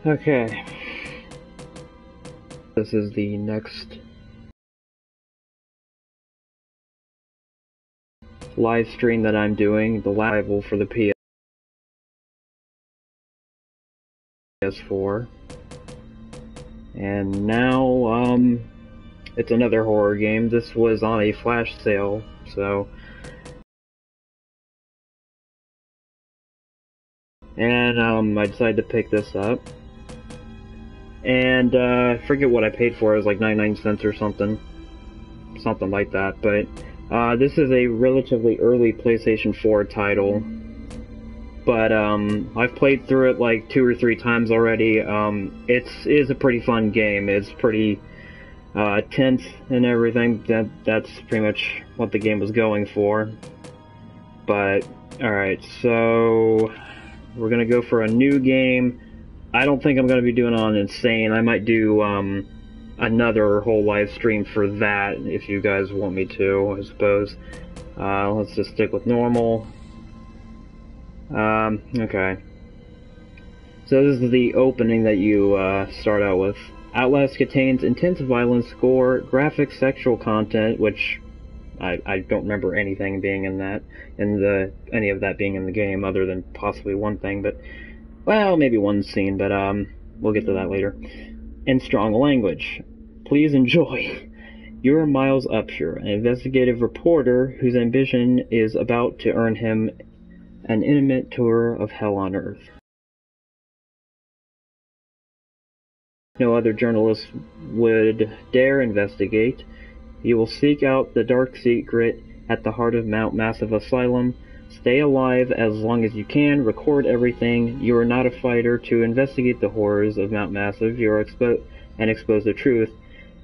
Okay. This is the next live stream that I'm doing, the live for the PS4. And now, it's another horror game. This was on a flash sale, so... And, I decided to pick this up. And, I forget what I paid for, it was like 99 cents or something. Something like that, but, this is a relatively early PlayStation 4 title. But, I've played through it like 2 or 3 times already. It is a pretty fun game. It's pretty, tense and everything. That's pretty much what the game was going for. But, alright, so... we're gonna go for a new game. I don't think I'm gonna be doing it on Insane. I might do, another whole live stream for that, if you guys want me to, I suppose. Let's just stick with normal. Okay. So this is the opening that you, start out with. Outlast contains intense violence, gore, graphic sexual content, which I don't remember anything being in that, any of that being in the game, other than possibly one thing, but, well, maybe one scene, but, we'll get to that later. And strong language. Please enjoy. You're Miles Upshur, an investigative reporter whose ambition is about to earn him an intimate tour of hell on Earth. No other journalist would dare investigate. You will seek out the dark secret at the heart of Mount Massive Asylum. Stay alive as long as you can. Record everything. You are not a fighter to investigate the horrors of Mount Massive. You are expose the truth.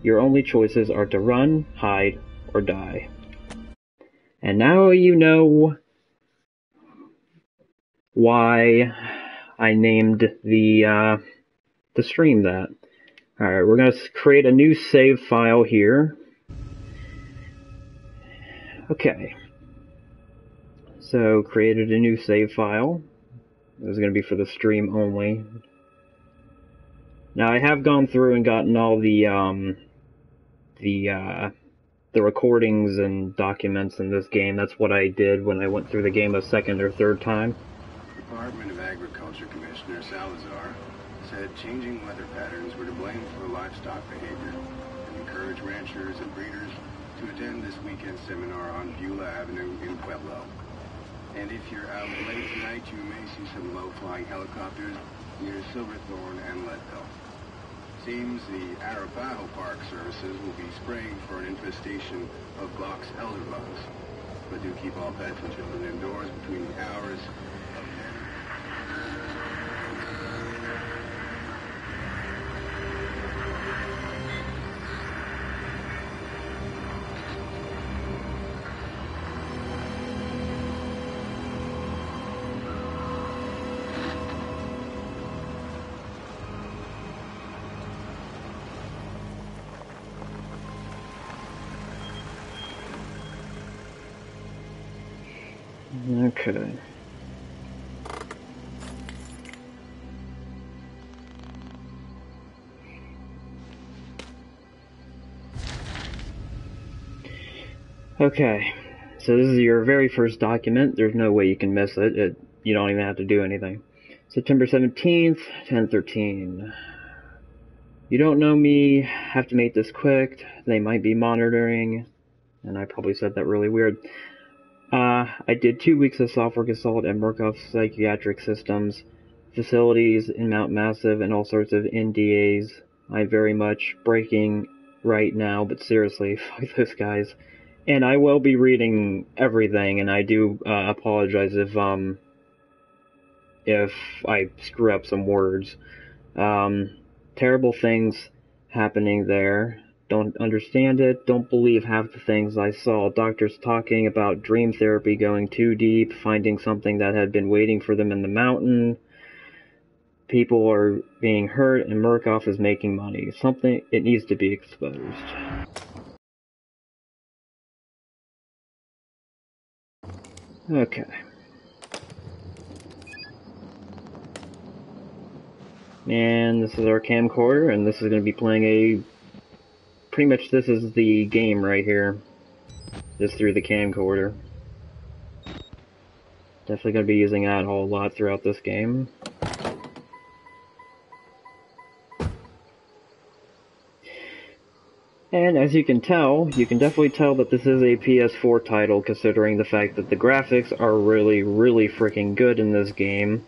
Your only choices are to run, hide, or die. And now you know why I named the stream that. Alright, we're going to create a new save file here. Okay. So, created a new save file. This is going to be for the stream only. Now, I have gone through and gotten all the recordings and documents in this game. That's what I did when I went through the game a second or third time. Department of Agriculture Commissioner Salazar said changing weather patterns were to blame for livestock behavior and encouraged ranchers and breeders to attend this weekend seminar on Beulah Avenue in Pueblo. And if you're out late tonight, you may see some low-flying helicopters near Silverthorne and Leadville. Seems the Arapaho Park services will be spraying for an infestation of box elderbugs. But do keep all pets and children indoors between the hours of 10. Okay. Okay, so this is your very first document. There's no way you can miss it. You don't even have to do anything. September 17th, 10:13. You don't know me, have to make this quick. They might be monitoring. And I probably said that really weird. I did 2 weeks of software consult at Murkoff Psychiatric Systems, facilities in Mount Massive, and all sorts of NDAs. I'm very much breaking right now, but seriously, fuck those guys. And I will be reading everything, and I do apologize if I screw up some words. Terrible things happening there. Don't understand it. Don't believe half the things I saw. Doctors talking about dream therapy going too deep, finding something that had been waiting for them in the mountain. People are being hurt, and Murkoff is making money. Something, it needs to be exposed. Okay. And this is our camcorder, and this is going to be playing a... Pretty much this is the game right here. Just through the camcorder. Definitely going to be using that a whole lot throughout this game. And as you can definitely tell that this is a PS4 title, considering the fact that the graphics are really, really freaking good in this game.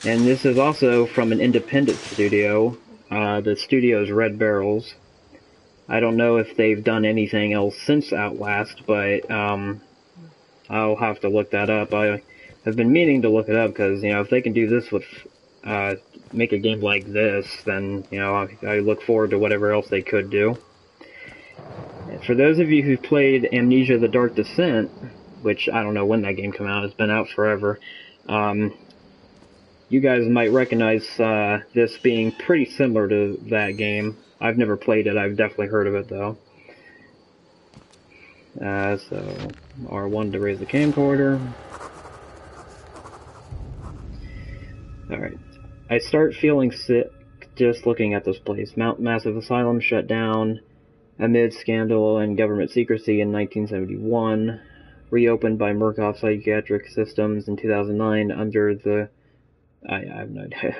And this is also from an independent studio. The studio is Red Barrels. I don't know if they've done anything else since Outlast, but I'll have to look that up. I have been meaning to look it up because, you know, if they can do this with, make a game like this, then, you know, I look forward to whatever else they could do. For those of you who've played Amnesia: The Dark Descent, which I don't know when that game came out, it's been out forever, you guys might recognize this being pretty similar to that game. I've never played it, I've definitely heard of it though. So, R1 to raise the camcorder. Alright. I start feeling sick just looking at this place. Mount Massive Asylum shut down amid scandal and government secrecy in 1971, reopened by Murkoff Psychiatric Systems in 2009 under the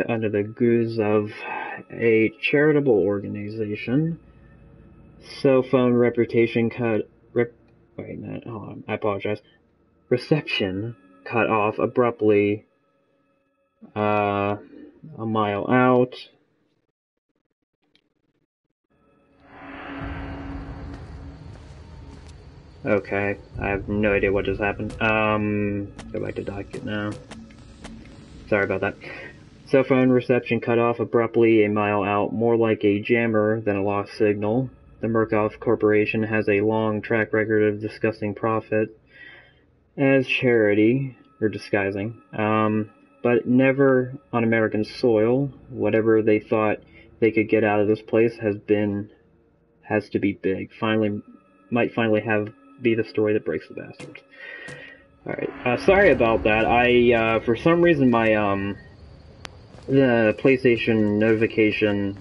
under the guise of a charitable organization. Cell phone reputation cut. Wait, no, hold on. I apologize. Reception cut off abruptly. A mile out. Okay, I have no idea what just happened. Go back to docket now. Sorry about that. Cell phone reception cut off abruptly a mile out, more like a jammer than a lost signal. The Murkoff Corporation has a long track record of discussing profit as charity, or disguising, but never on American soil. Whatever they thought they could get out of this place has to be big. Might finally be the story that breaks the bastards. Alright, sorry about that. For some reason my, the PlayStation notification,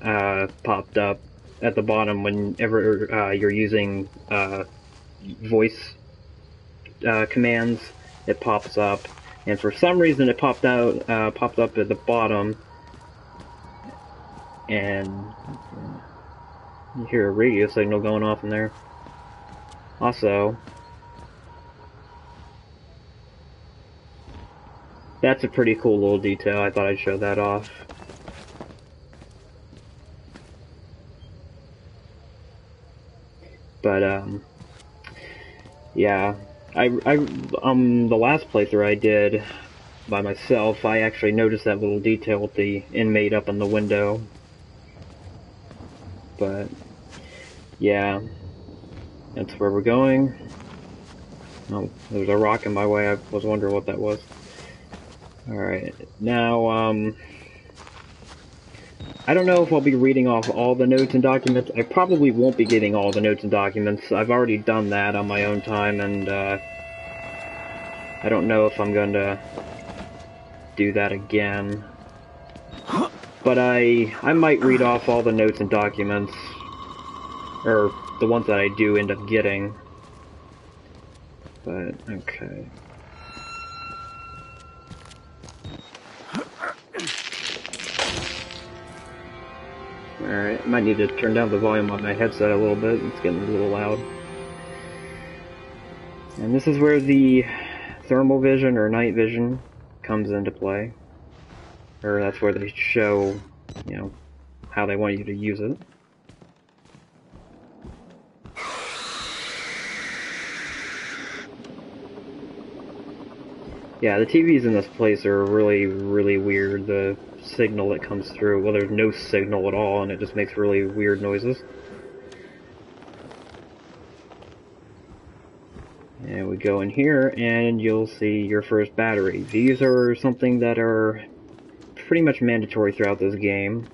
popped up at the bottom whenever, you're using, voice, commands. It pops up. And for some reason it popped up at the bottom. And you hear a radio signal going off in there. Also, that's a pretty cool little detail. I thought I'd show that off. But, yeah. The last playthrough I did by myself, I actually noticed that little detail with the inmate up in the window. But, yeah. That's where we're going. Oh, there's a rock in my way. I was wondering what that was. Alright, now, I don't know if I'll be reading off all the notes and documents. I probably won't be getting all the notes and documents. I've already done that on my own time, and, I don't know if I'm going to do that again. But I might read off all the notes and documents, or the ones that I do end up getting. But, okay. Alright, I might need to turn down the volume on my headset a little bit. It's getting a little loud. And this is where the thermal vision or night vision comes into play. Or that's where they show, you know, how they want you to use it. Yeah, the TVs in this place are really, really weird. The signal that comes through, well, there's no signal at all, and it just makes really weird noises. And we go in here, and you'll see your first battery. These are something that are pretty much mandatory throughout this game.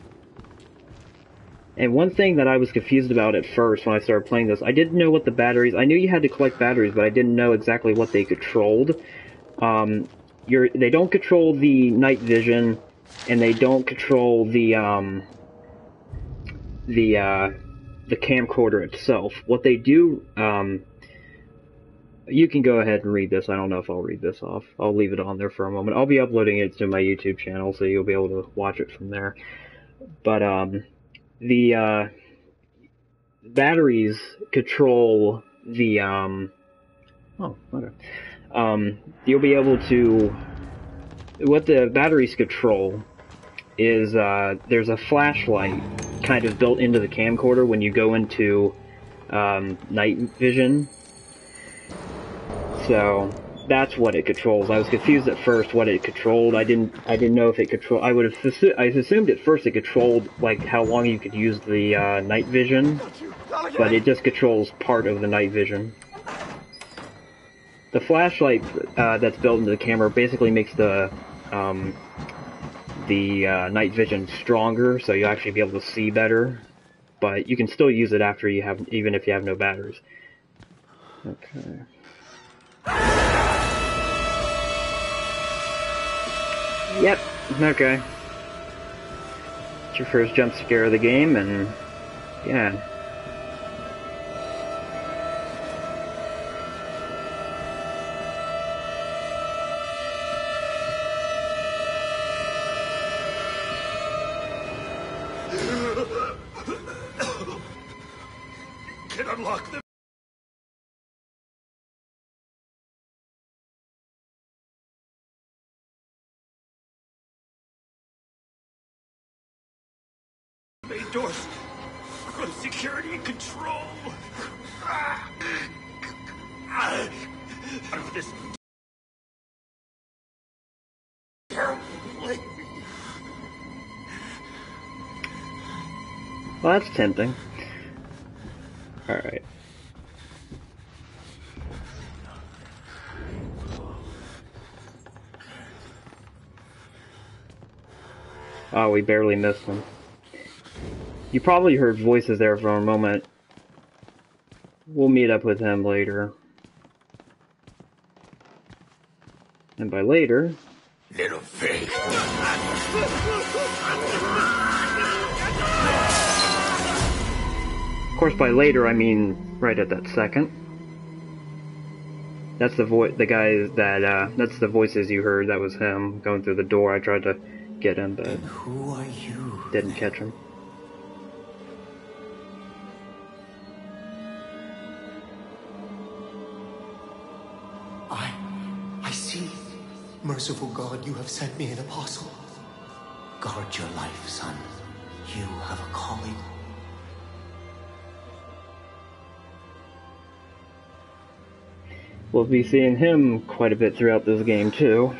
And one thing that I was confused about at first when I started playing this, I didn't know what the batteries... I knew you had to collect batteries, but I didn't know exactly what they controlled. They don't control the night vision, and they don't control the camcorder itself. What they do, you can go ahead and read this. I don't know if I'll read this off. I'll leave it on there for a moment. I'll be uploading it to my YouTube channel, so you'll be able to watch it from there. But the batteries control the you'll be able to, what the batteries control is there's a flashlight kind of built into the camcorder when you go into night vision. So that's what it controls. I was confused at first what it controlled. I didn't know if it controlled. I assumed at first it controlled like how long you could use the night vision, but it just controls part of the night vision. The flashlight that's built into the camera basically makes the night vision stronger, so you'll actually be able to see better. But you can still use it after you have, even if you have no batteries. Okay. Yep. Okay. It's your first jump scare of the game, and yeah. Can unlock the main doors. Close security and control. Out of this terrible place. Well, that's tempting. Alright. Oh, we barely missed him. You probably heard voices there for a moment. We'll meet up with him later. And by later... Little fake. Of course, by later, I mean right at that second. That's the guy that, that's the voices you heard. That was him going through the door. I tried to get him, but Who are you? didn't catch him. I see. Merciful God, you have sent me an apostle. Guard your life, son. You have a calling. We'll be seeing him quite a bit throughout this game, too.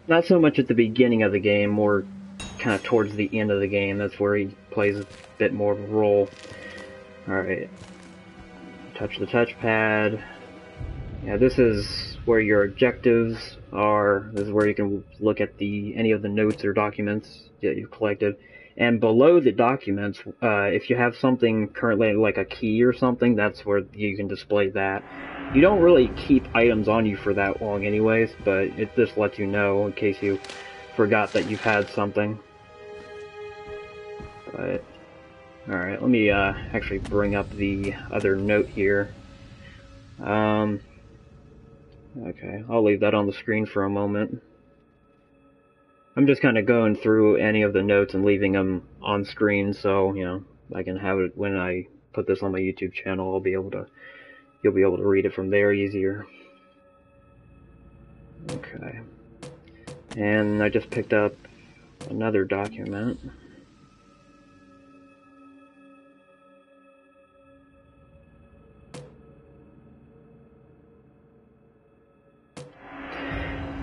Not so much at the beginning of the game, more kind of towards the end of the game. That's where he plays a bit more of a role. Alright. Touch the touchpad. Yeah, this is where your objectives are. This is where you can look at any of the notes or documents that you've collected. And below the documents, if you have something currently like a key or something, that's where you can display that. You don't really keep items on you for that long anyways, but it just lets you know in case you forgot that you've had something. But, alright, let me actually bring up the other note here. Okay, I'll leave that on the screen for a moment. I'm just kind of going through any of the notes and leaving them on screen, so, you know, I can have it when I put this on my YouTube channel. You'll be able to read it from there easier. Okay. And I just picked up another document.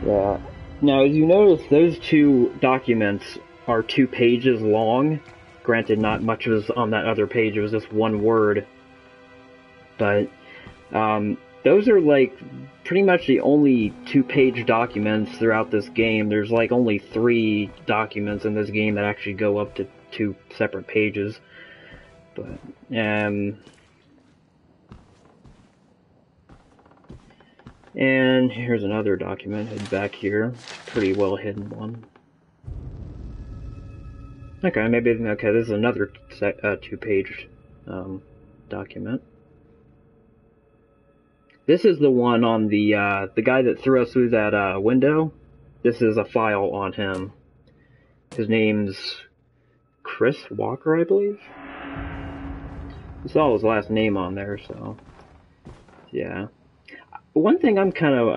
Yeah. Now, as you notice, those two documents are 2 pages long. Granted, not much was on that other page, it was just one word. But, those are, like, pretty much the only 2-page documents throughout this game. There's, like, only 3 documents in this game that actually go up to 2 separate pages. But, And here's another document hidden back here. It's a pretty well hidden one. Okay, okay, this is another two-page document. This is the one on the guy that threw us through that window. This is a file on him. His name's Chris Walker, I believe. I saw his last name on there, so yeah. One thing I'm kind of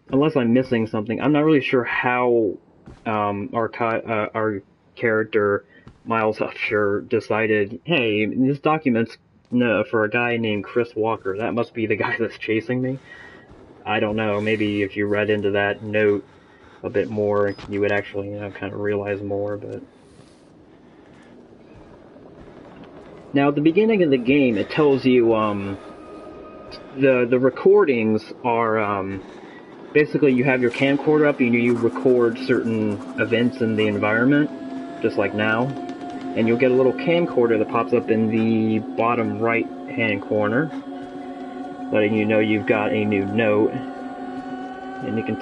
unless I'm missing something, I'm not really sure how our character Miles Upshur decided, hey, this document's for a guy named Chris Walker. That must be the guy that's chasing me. I don't know. Maybe if you read into that note a bit more, you would actually, kind of realize more. But now at the beginning of the game, it tells you the recordings are basically you have your camcorder up and you record certain events in the environment, just like now. And you'll get a little camcorder that pops up in the bottom right-hand corner, letting you know you've got a new note. And you can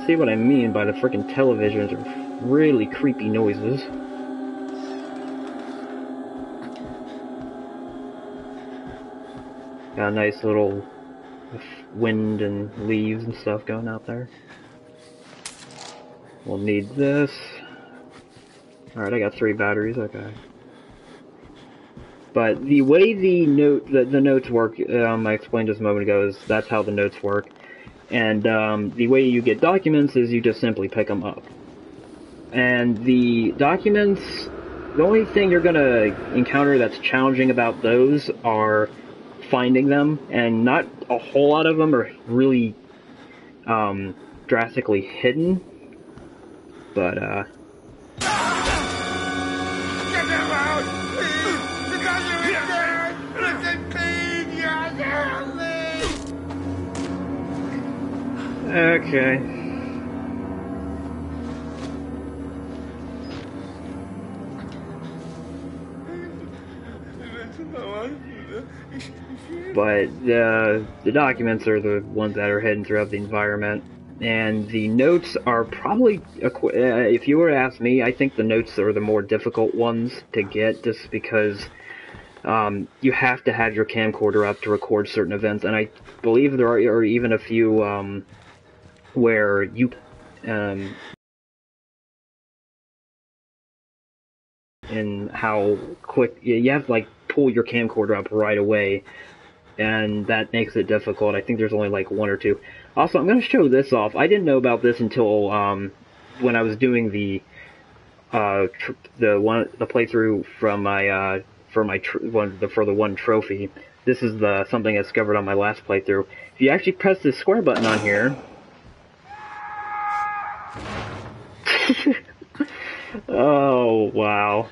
see what I mean by the frickin' televisions are really creepy noises. Got a nice little wind and leaves and stuff going out there. We'll need this. Alright, I got 3 batteries, okay. But the way the notes work, I explained just a moment ago, is that's how the notes work. And the way you get documents is you just simply pick them up. And the documents, the only thing you're gonna encounter that's challenging about those are finding them, and not a whole lot of them are really drastically hidden. But okay. But the documents are the ones that are hidden throughout the environment, and the notes are probably, if you were to ask me, I think the notes are the more difficult ones to get, just because you have to have your camcorder up to record certain events, and I believe there are even a few where you in how quick you have to like pull your camcorder up right away, and that makes it difficult. I think there's only like 1 or 2. Also, I'm going to show this off. I didn't know about this until when I was doing the playthrough from my for the one trophy. This is something I discovered on my last playthrough. If you actually press this square button on here. Oh, wow.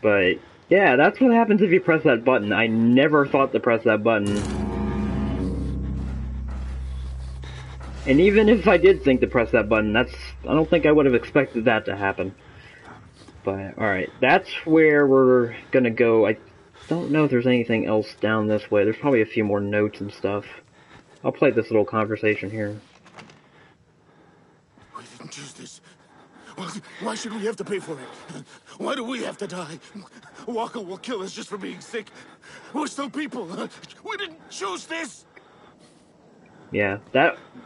But, yeah, that's what happens if you press that button. I never thought to press that button. And even if I did think to press that button, I don't think I would have expected that to happen. But, alright, that's where we're gonna go. I don't know if there's anything else down this way. There's probably a few more notes and stuff. I'll play this little conversation here. We didn't choose this. Why should we have to pay for it? Why do we have to die? Walker will kill us just for being sick. We're still people. We didn't choose this. Yeah,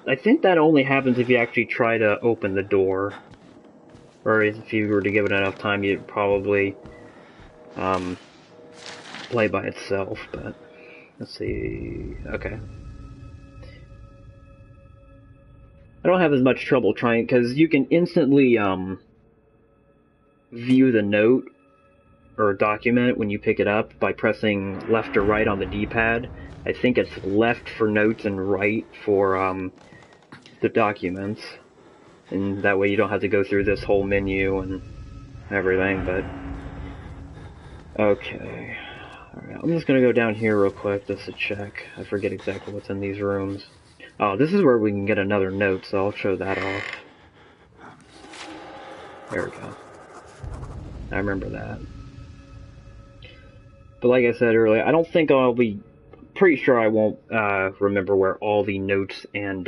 I think that only happens if you actually try to open the door. Or if you were to give it enough time, you'd probably play by itself, but let's see. Okay. I don't have as much trouble trying, because you can instantly view the note or document when you pick it up by pressing left or right on the D-pad. I think it's left for notes and right for the documents, and that way you don't have to go through this whole menu and everything. But okay, alright, I'm just gonna go down here real quick just to check. I forget exactly what's in these rooms. Oh, this is where we can get another note, so I'll show that off. There we go. I remember that. But like I said earlier, I don't think I'll be pretty sure I won't remember where all the notes and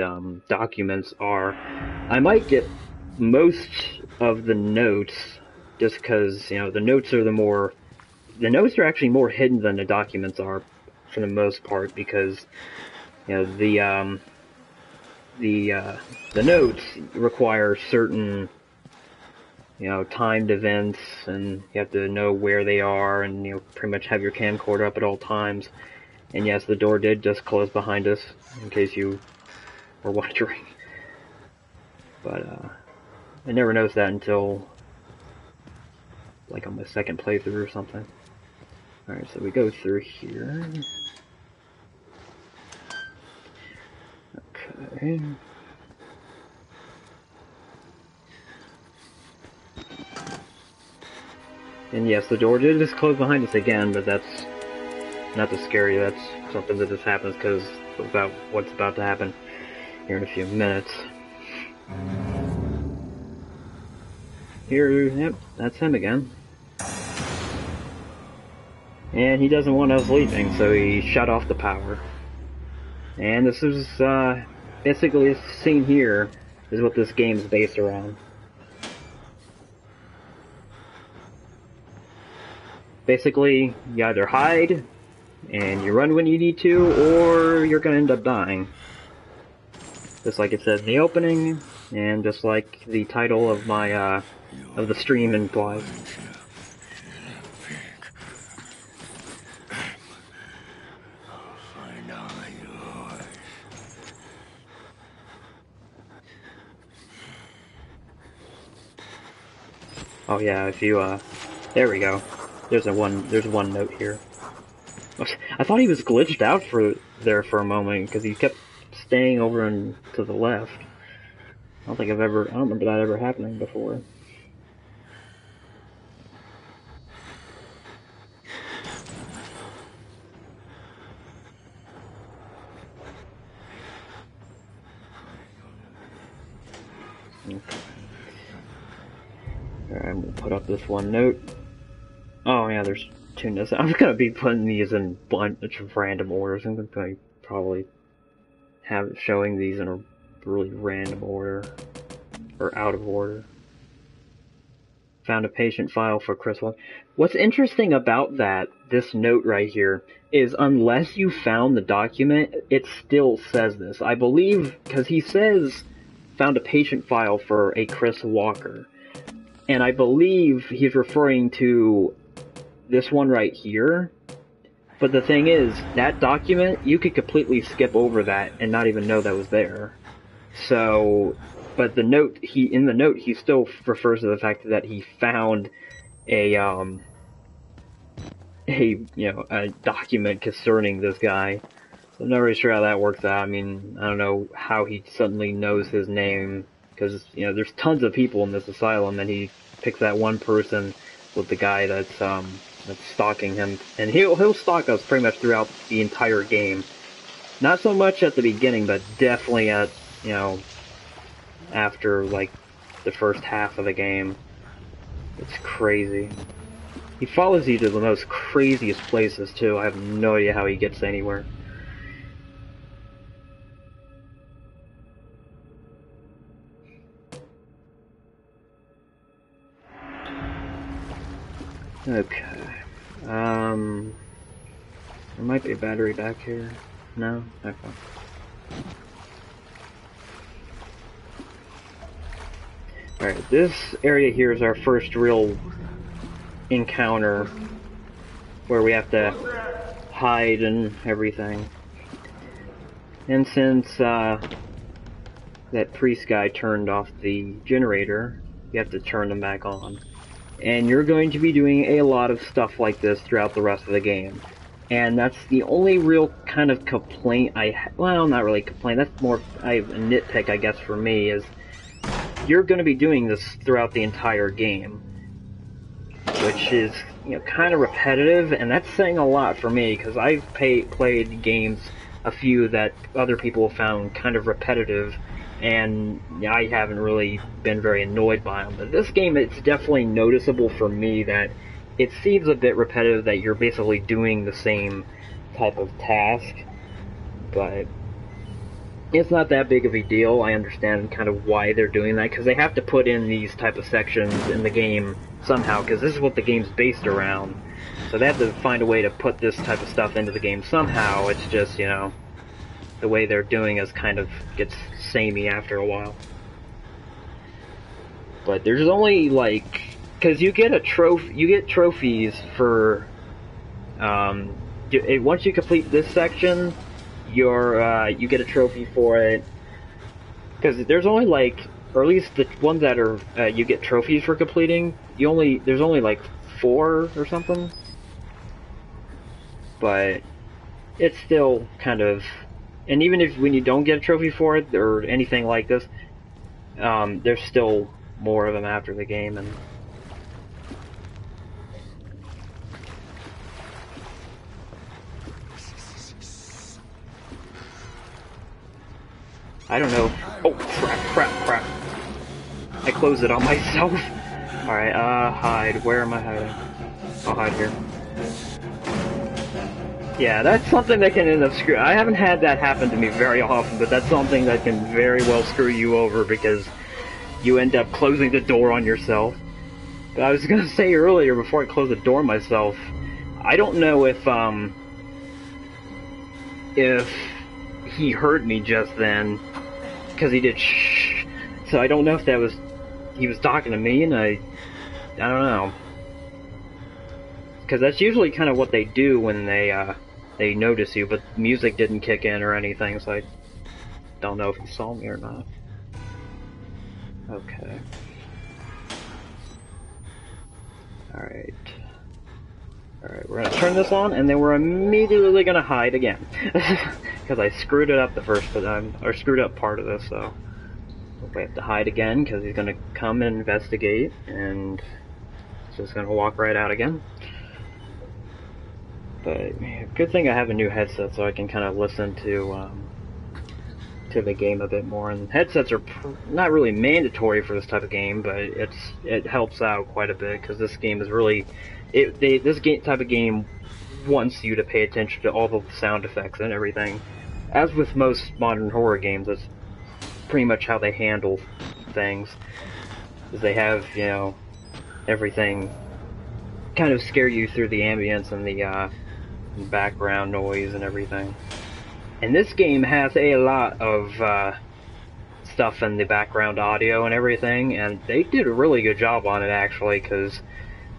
documents are. I might get most of the notes just because, you know, the notes are actually more hidden than the documents are for the most part, because, you know, the notes require certain, you know, timed events, and you have to know where they are, and, you know, pretty much have your camcorder up at all times. And yes, the door did just close behind us, in case you were wondering. But, I never noticed that until, like, on my second playthrough or something. Alright, so we go through here. Okay. And yes, the door did just close behind us again, but that's not to scare you. That's something that just happens because about what's about to happen here in a few minutes. Here, yep, that's him again. And he doesn't want us leaving, so he shut off the power. And this is, basically this scene here is what this game is based around. Basically, you either hide, and you run when you need to, or you're gonna end up dying. Just like it says in the opening, and just like the title of my, of the stream implies. Oh yeah, if you, there we go. There's one note here. I thought he was glitched out there for a moment, because he kept staying over and to the left. I don't remember that ever happening before. Okay. Alright, I'm gonna put up this one note. Oh yeah, there's two notes. I'm gonna be putting these in a bunch of random orders. I'm gonna probably have it showing these in a really random order. Or out of order. Found a patient file for Chris Walker. What's interesting about this note right here, is unless you found the document, it still says this. I believe, because he says, found a patient file for a Chris Walker. And I believe he's referring to this one right here. But the thing is, that document, you could completely skip over that and not even know that was there. So, but in the note, he still refers to the fact that he found a document concerning this guy. So I'm not really sure how that works out. I mean, I don't know how he suddenly knows his name, because, you know, there's tons of people in this asylum, and he picks that one person with the guy that's stalking him, and he'll stalk us pretty much throughout the entire game. Not so much at the beginning, but definitely at, you know, after, like, the first half of the game. It's crazy. He follows you to the most craziest places, too. I have no idea how he gets anywhere. Okay. There might be a battery back here. No? Okay. Alright, this area here is our first real encounter where we have to hide and everything. And since that priest guy turned off the generator, you have to turn them back on. And you're going to be doing a lot of stuff like this throughout the rest of the game. And that's the only real kind of complaint well, not really complaint, that's more a nitpick, I guess, for me, is you're going to be doing this throughout the entire game. Which is, you know, kind of repetitive, and that's saying a lot for me, because I've played games, a few that other people found kind of repetitive, and I haven't really been very annoyed by them. But this game, it's definitely noticeable for me that it seems a bit repetitive, that you're basically doing the same type of task, but it's not that big of a deal. I understand kind of why they're doing that, because they have to put in these type of sections in the game somehow, because this is what the game's based around. So they have to find a way to put this type of stuff into the game somehow. It's just, you know, the way they're doing is kind of gets samey after a while. But there's only like, because you get trophies for, once you complete this section, you get a trophy for it. Because there's only like, or at least the ones that are you get trophies for completing. There's only like 4 or something. But it's still kind of, and even if when you don't get a trophy for it or anything like this, there's still more of them after the game. And I don't know. Oh, crap. I closed it on myself. Alright, hide. Where am I hiding? I'll hide here. Yeah, that's something that can end up screw. I haven't had that happen to me very often, but that's something that can very well screw you over, because you end up closing the door on yourself. But I was gonna say earlier, before I close the door myself, I don't know if he heard me just then, because he did shh. So I don't know if that was, he was talking to me, and I don't know. Because that's usually kind of what they do when they notice you, but music didn't kick in or anything, so I don't know if he saw me or not. Okay. Alright, we're gonna turn this on, and then we're immediately gonna hide again. Because I screwed it up the first time, or screwed up part of this, so we have to hide again, because he's gonna come and investigate, and he's just gonna walk right out again. But good thing I have a new headset, so I can kind of listen to the game a bit more. And headsets are not really mandatory for this type of game, but it helps out quite a bit, because this game is really type of game wants you to pay attention to all the sound effects and everything. As with most modern horror games, that's pretty much how they handle things. Is they have, you know, everything kind of scare you through the ambience and the background noise and everything. And this game has a lot of stuff in the background audio and everything, and they did a really good job on it, actually, because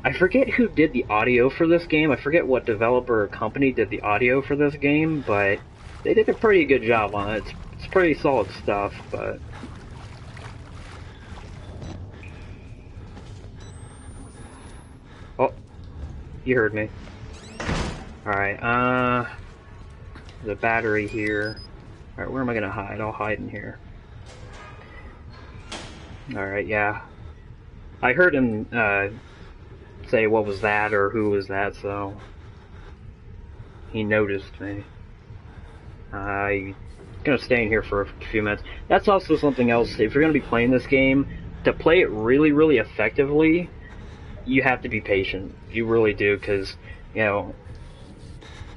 I forget who did the audio for this game. I forget what developer or company did the audio for this game, but they did a pretty good job on it. It's pretty solid stuff, but oh, you heard me. Alright, the battery here. Alright, where am I gonna hide? I'll hide in here. Alright, yeah. I heard him, say what was that or who was that, so he noticed me. I'm gonna stay in here for a few minutes. That's also something else. If you're gonna be playing this game, to play it really, really effectively, you have to be patient. You really do, because, you know,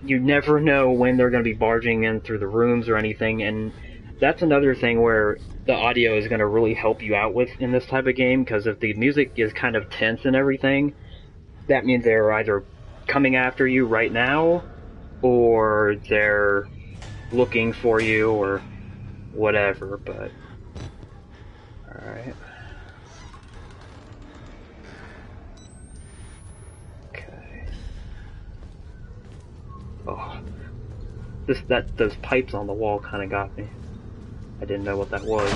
you never know when they're going to be barging in through the rooms or anything, and that's another thing where the audio is going to really help you out with in this type of game, because if the music is kind of tense and everything, that means they're either coming after you right now, or they're looking for you, or whatever, but alright. Oh, those pipes on the wall kind of got me. I didn't know what that was.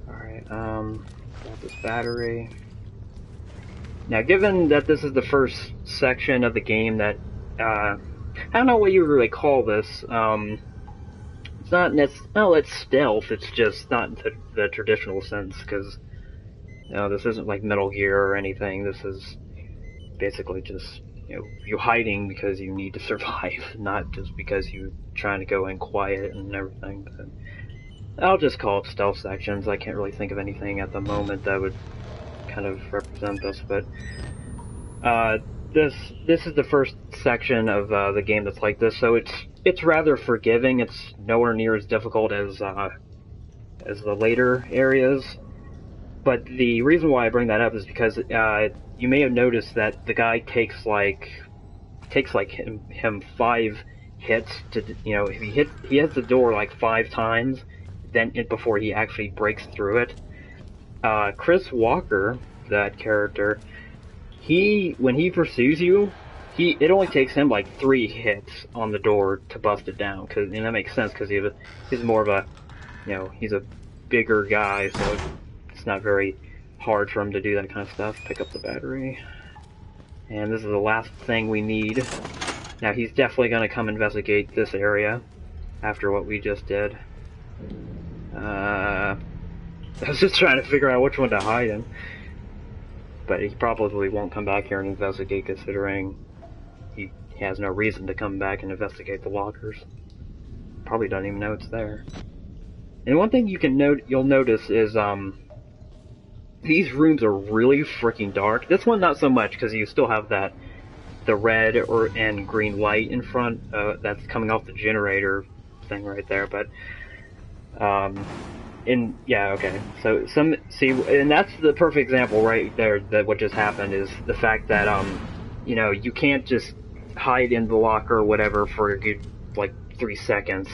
Alright, got this battery. Now, given that this is the first section of the game that, I don't know what you would really call this, it's not well, it's stealth, it's just not in the traditional sense, because, you know, this isn't like Metal Gear or anything. This is basically just, you know, you hiding because you need to survive, not just because you're trying to go in quiet and everything. But I'll just call it stealth sections. I can't really think of anything at the moment that would kind of represent this, but this is the first section of the game that's like this, so it's rather forgiving. It's nowhere near as difficult as the later areas. But the reason why I bring that up is because you may have noticed that the guy takes like him 5 hits to, you know, if he hits the door like 5 times, then before he actually breaks through it. Chris Walker, that character, when he pursues you, it only takes him like 3 hits on the door to bust it down. And that makes sense because he's more of a, you know, he's a bigger guy, so it's not very hard for him to do that kind of stuff. Pick up the battery. And this is the last thing we need. Now he's definitely going to come investigate this area after what we just did. I was just trying to figure out which one to hide in. But he probably won't come back here and investigate, considering he has no reason to come back and investigate the lockers. Probably doesn't even know it's there. And one thing you'll notice is these rooms are really freaking dark. This one not so much, because you still have the red and green light in front that's coming off the generator thing right there. But yeah, okay. So and that's the perfect example right there that what just happened is the fact that you know, you can't just hide in the locker or whatever for a good like 3 seconds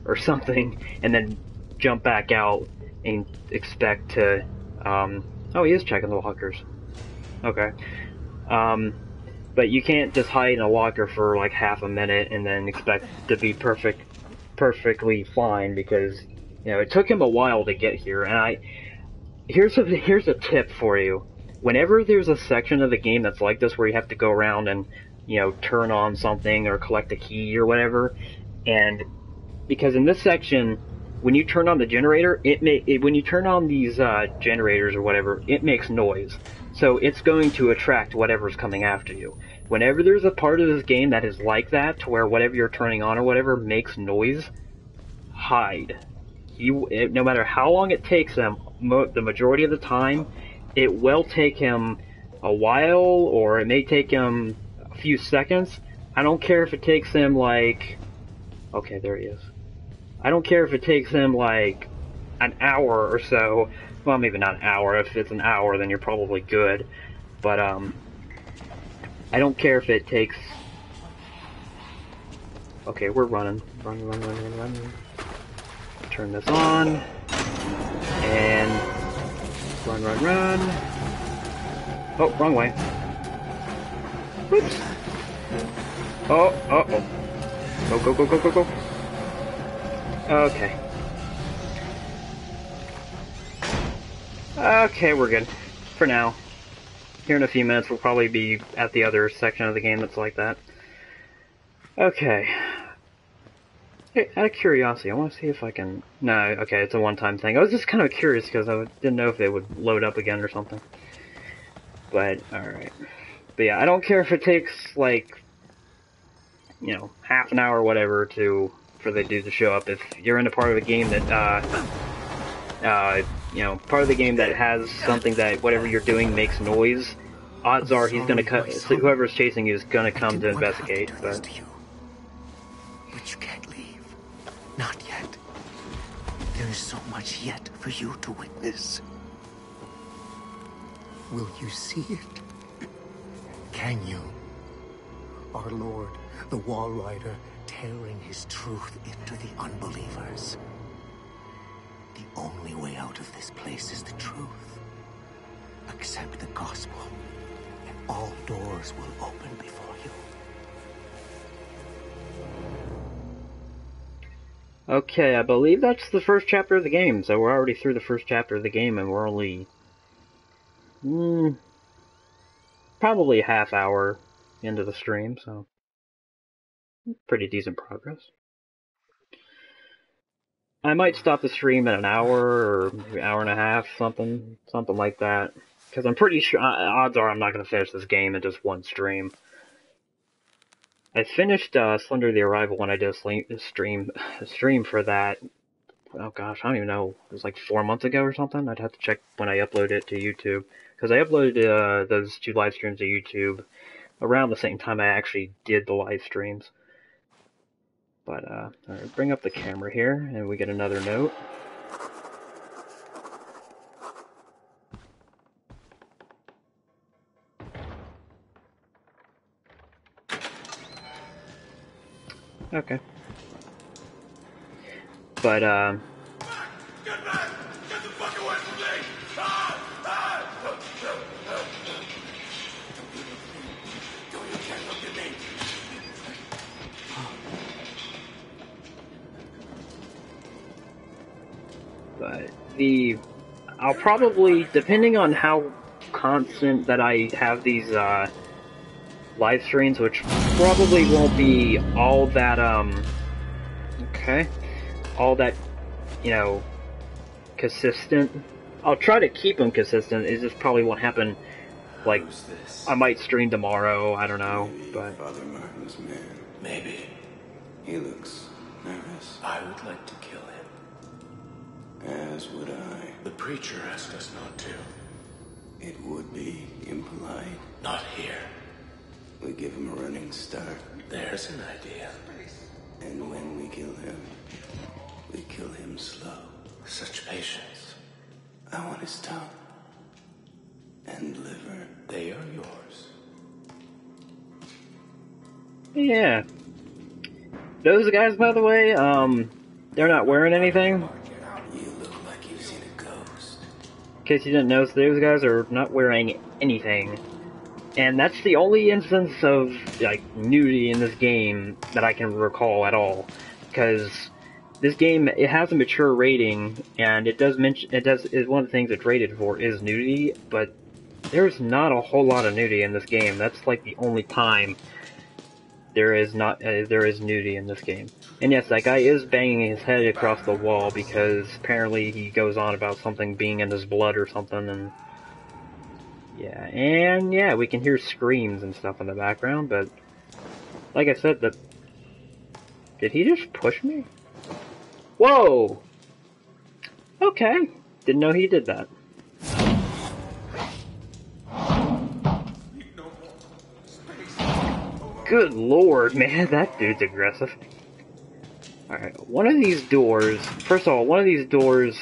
or something and then jump back out and expect to oh, he is checking the lockers. Okay. But you can't just hide in a locker for like half a minute and then expect to be perfectly fine, because you know, it took him a while to get here. And here's a tip for you. Whenever there's a section of the game that's like this where you have to go around and, you know, turn on something or collect a key or whatever, and because in this section, when you turn on the generator, when you turn on these generators or whatever, it makes noise. So it's going to attract whatever's coming after you. Whenever there's a part of this game that is like that, to where whatever you're turning on or whatever makes noise, hide. No matter how long it takes him, the majority of the time, it will take him a while, or it may take him a few seconds. I don't care if it takes him like... Okay, there he is. I don't care if it takes him like an hour or so. Well, maybe not an hour. If it's an hour, then you're probably good. But, I don't care if it takes... Okay, we're running. Run. Turn this on. And... Run. Oh, wrong way. Whoops. Oh. Go. Okay. Okay, we're good. For now. Here in a few minutes, we'll probably be at the other section of the game that's like that. Okay. Hey, out of curiosity, I want to see if I can... No, okay, it's a one-time thing. I was just kind of curious because I didn't know if it would load up again or something. But, alright. But yeah, I don't care if it takes, like, you know, half an hour or whatever for the dude to show up. If you're in a part of a game that, you know, part of the game that has something that whatever you're doing makes noise, odds are he's gonna whoever's chasing you is gonna come to investigate. But you can't leave. Not yet. There is so much yet for you to witness. Will you see it? Can you? Our Lord, the Wall Rider, tearing his truth into the unbelievers. The only way out of this place is the truth. Accept the gospel, and all doors will open before you. okay, I believe that's the first chapter of the game, so we're already through the first chapter of the game, and we're only... probably a half hour into the stream, so... pretty decent progress. I might stop the stream at an hour, or maybe an hour and a half, something like that. Because I'm pretty sure, odds are I'm not going to finish this game in just one stream. I finished Slender the Arrival when I did a stream for that. Oh gosh, I don't even know. It was like 4 months ago or something. I'd have to check when I uploaded it to YouTube. Because I uploaded those 2 live streams to YouTube around the same time I actually did the live streams. But, alright, bring up the camera here, and we get another note. Okay. But, Get back! Get the fuck away from me! You can't look at me! but I'll probably, depending on how constant that I have these, live streams, which probably won't be all that, okay, all that, you know, consistent. I'll try to keep them consistent. It just probably won't happen. Like, I might stream tomorrow. I don't know, but Father Martin's man. Maybe. He looks nervous. I would like to kill him. As would I. The preacher asked us not to. It would be impolite. Not here. We give him a running start. There's an idea. And when we kill him slow. Such patience. I want his tongue. And liver. They are yours. yeah. Those guys, by the way, they're not wearing anything. You look like you've seen a ghost. In case you didn't notice, those guys are not wearing anything. And that's the only instance of, like, nudity in this game that I can recall at all. Because this game, it has a mature rating, and it does mention, is one of the things it's rated for is nudity, but there's not a whole lot of nudity in this game. That's, like, the only time there is nudity in this game. And yes, that guy is banging his head across the wall because apparently he goes on about something being in his blood or something, and yeah, and yeah, we can hear screams and stuff in the background, but like I said, did he just push me? Whoa! Okay, didn't know he did that. Good lord, man, that dude's aggressive. Alright, one of these doors, first of all, one of these doors,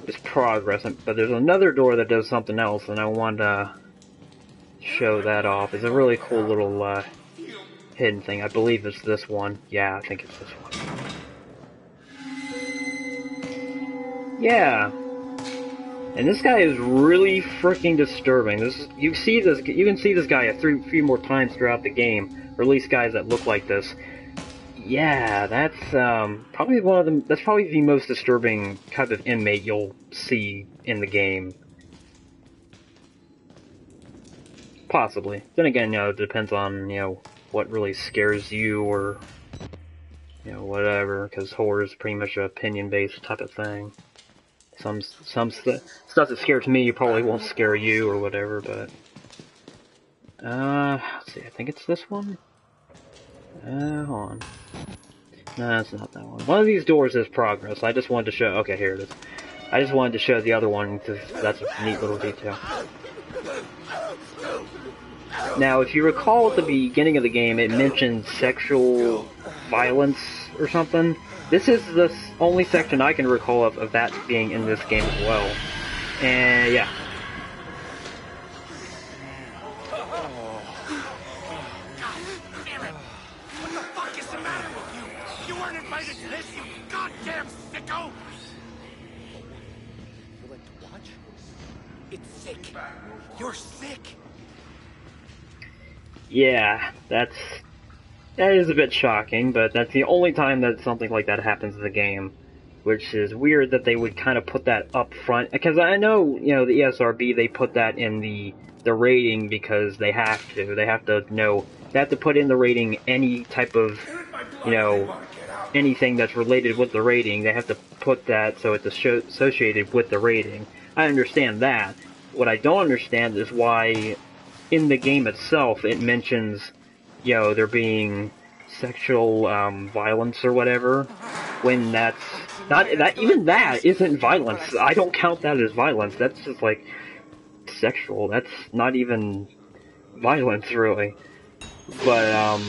is progress, but there's another door that does something else, and I want to show that off. It's a really cool little, hidden thing. I believe it's this one. Yeah, I think it's this one. Yeah. And this guy is really freaking disturbing. You can see this guy a few more times throughout the game, or at least guys that look like this. Yeah, that's probably that's probably the most disturbing type of inmate you'll see in the game. Possibly. Then again, it depends on, what really scares you, or, whatever, because horror is pretty much an opinion-based type of thing. Some stuff that scares me probably won't scare you or whatever, but let's see, I think it's this one. Hold on. No, it's not that one. One of these doors is progress. I just wanted to show. Okay, here it is. I just wanted to show the other one because that's a neat little detail. Now, if you recall at the beginning of the game, it mentioned sexual violence or something. This is the only section I can recall of that being in this game as well. And yeah. Damn it! What the fuck is the matter with you? You weren't invited to this, you goddamn sicko! You like to watch? It's sick. You're sick. Yeah, that is a bit shocking, but that's the only time that something like that happens in the game, which is weird that they would kind of put that up front, because I know, the ESRB, they put that in the rating because they have to. They have to put in the rating any type of, anything that's related with the rating. They have to put that so it's associated with the rating. I understand that. What I don't understand is why in the game itself it mentions, there being sexual violence or whatever, when that's not, that even that isn't violence. I don't count that as violence. That's just like, sexual. That's not even violence, really. But,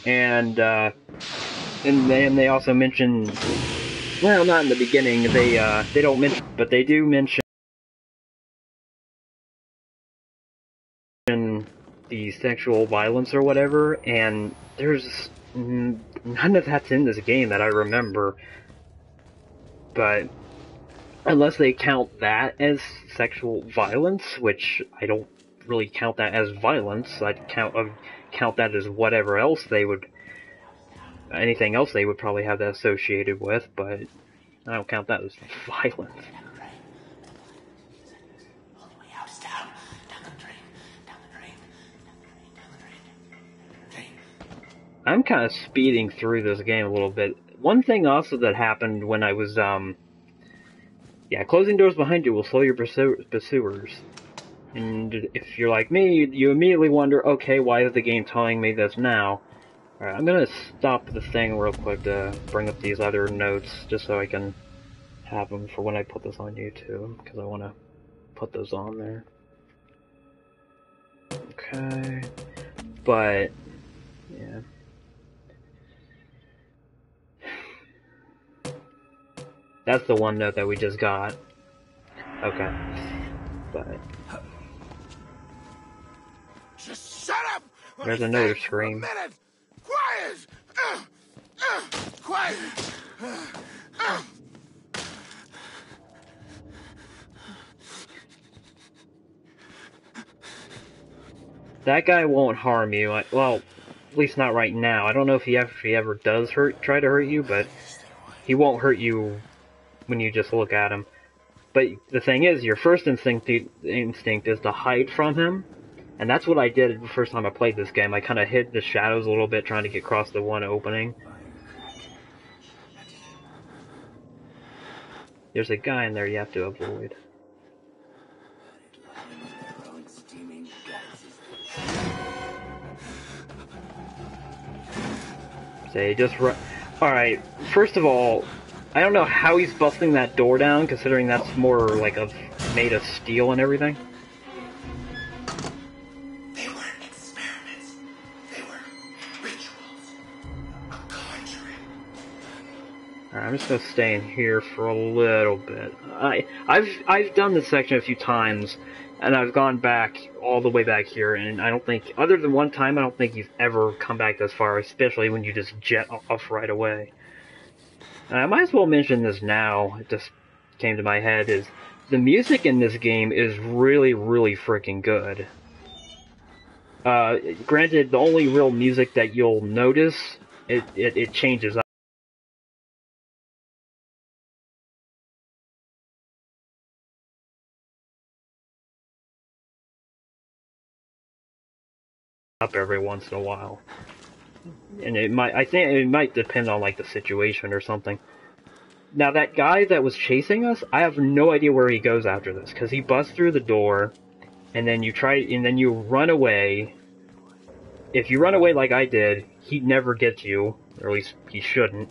and then they also mention, well, not in the beginning, they don't mention, but they do mention the sexual violence or whatever, and there's none of that's in this game that I remember. But unless they count that as sexual violence, which I don't really count that as violence, I'd count that as whatever else anything else they would probably have that associated with, but I don't count that as violence. I'm kind of speeding through this game a little bit. One thing also that happened when I was, closing doors behind you will slow your pursuers. And if you're like me, you immediately wonder, okay, why is the game telling me this now? Alright, I'm gonna stop the thing real quick to bring up these other notes, just so I can have them for when I put this on YouTube, because I want to put those on there. Okay. But, yeah. That's the one note that we just got. Okay. But... Just shut up! There's another scream. Minute! Quiet! Quiet! That guy won't harm you. Well, at least not right now. I don't know if he ever does try to hurt you, but he won't hurt you when you just look at him. But the thing is, your first instinct is to hide from him, and that's what I did the first time I played this game. I kind of hid the shadows a little bit, trying to get across the one opening. There's a guy in there you have to avoid. Say, just run. Alright, first of all, I don't know how he's busting that door down, considering that's more like made of steel and everything. They weren't experiments. They were rituals. A conjuring. Alright, I'm just gonna stay in here for a little bit. I've done this section a few times, and I've gone back all the way back here, and I don't think, other than one time, I don't think you've ever come back this far, especially when you just jet off right away. And I might as well mention this now, it just came to my head, is the music in this game is really, really freaking good. Granted, the only real music that you'll notice, it changes up every once in a while. And I think it might depend on like the situation or something. Now that guy that was chasing us, I have no idea where he goes after this, because he busts through the door, and then you run away. If you run away like I did, he never gets you, or at least he shouldn't.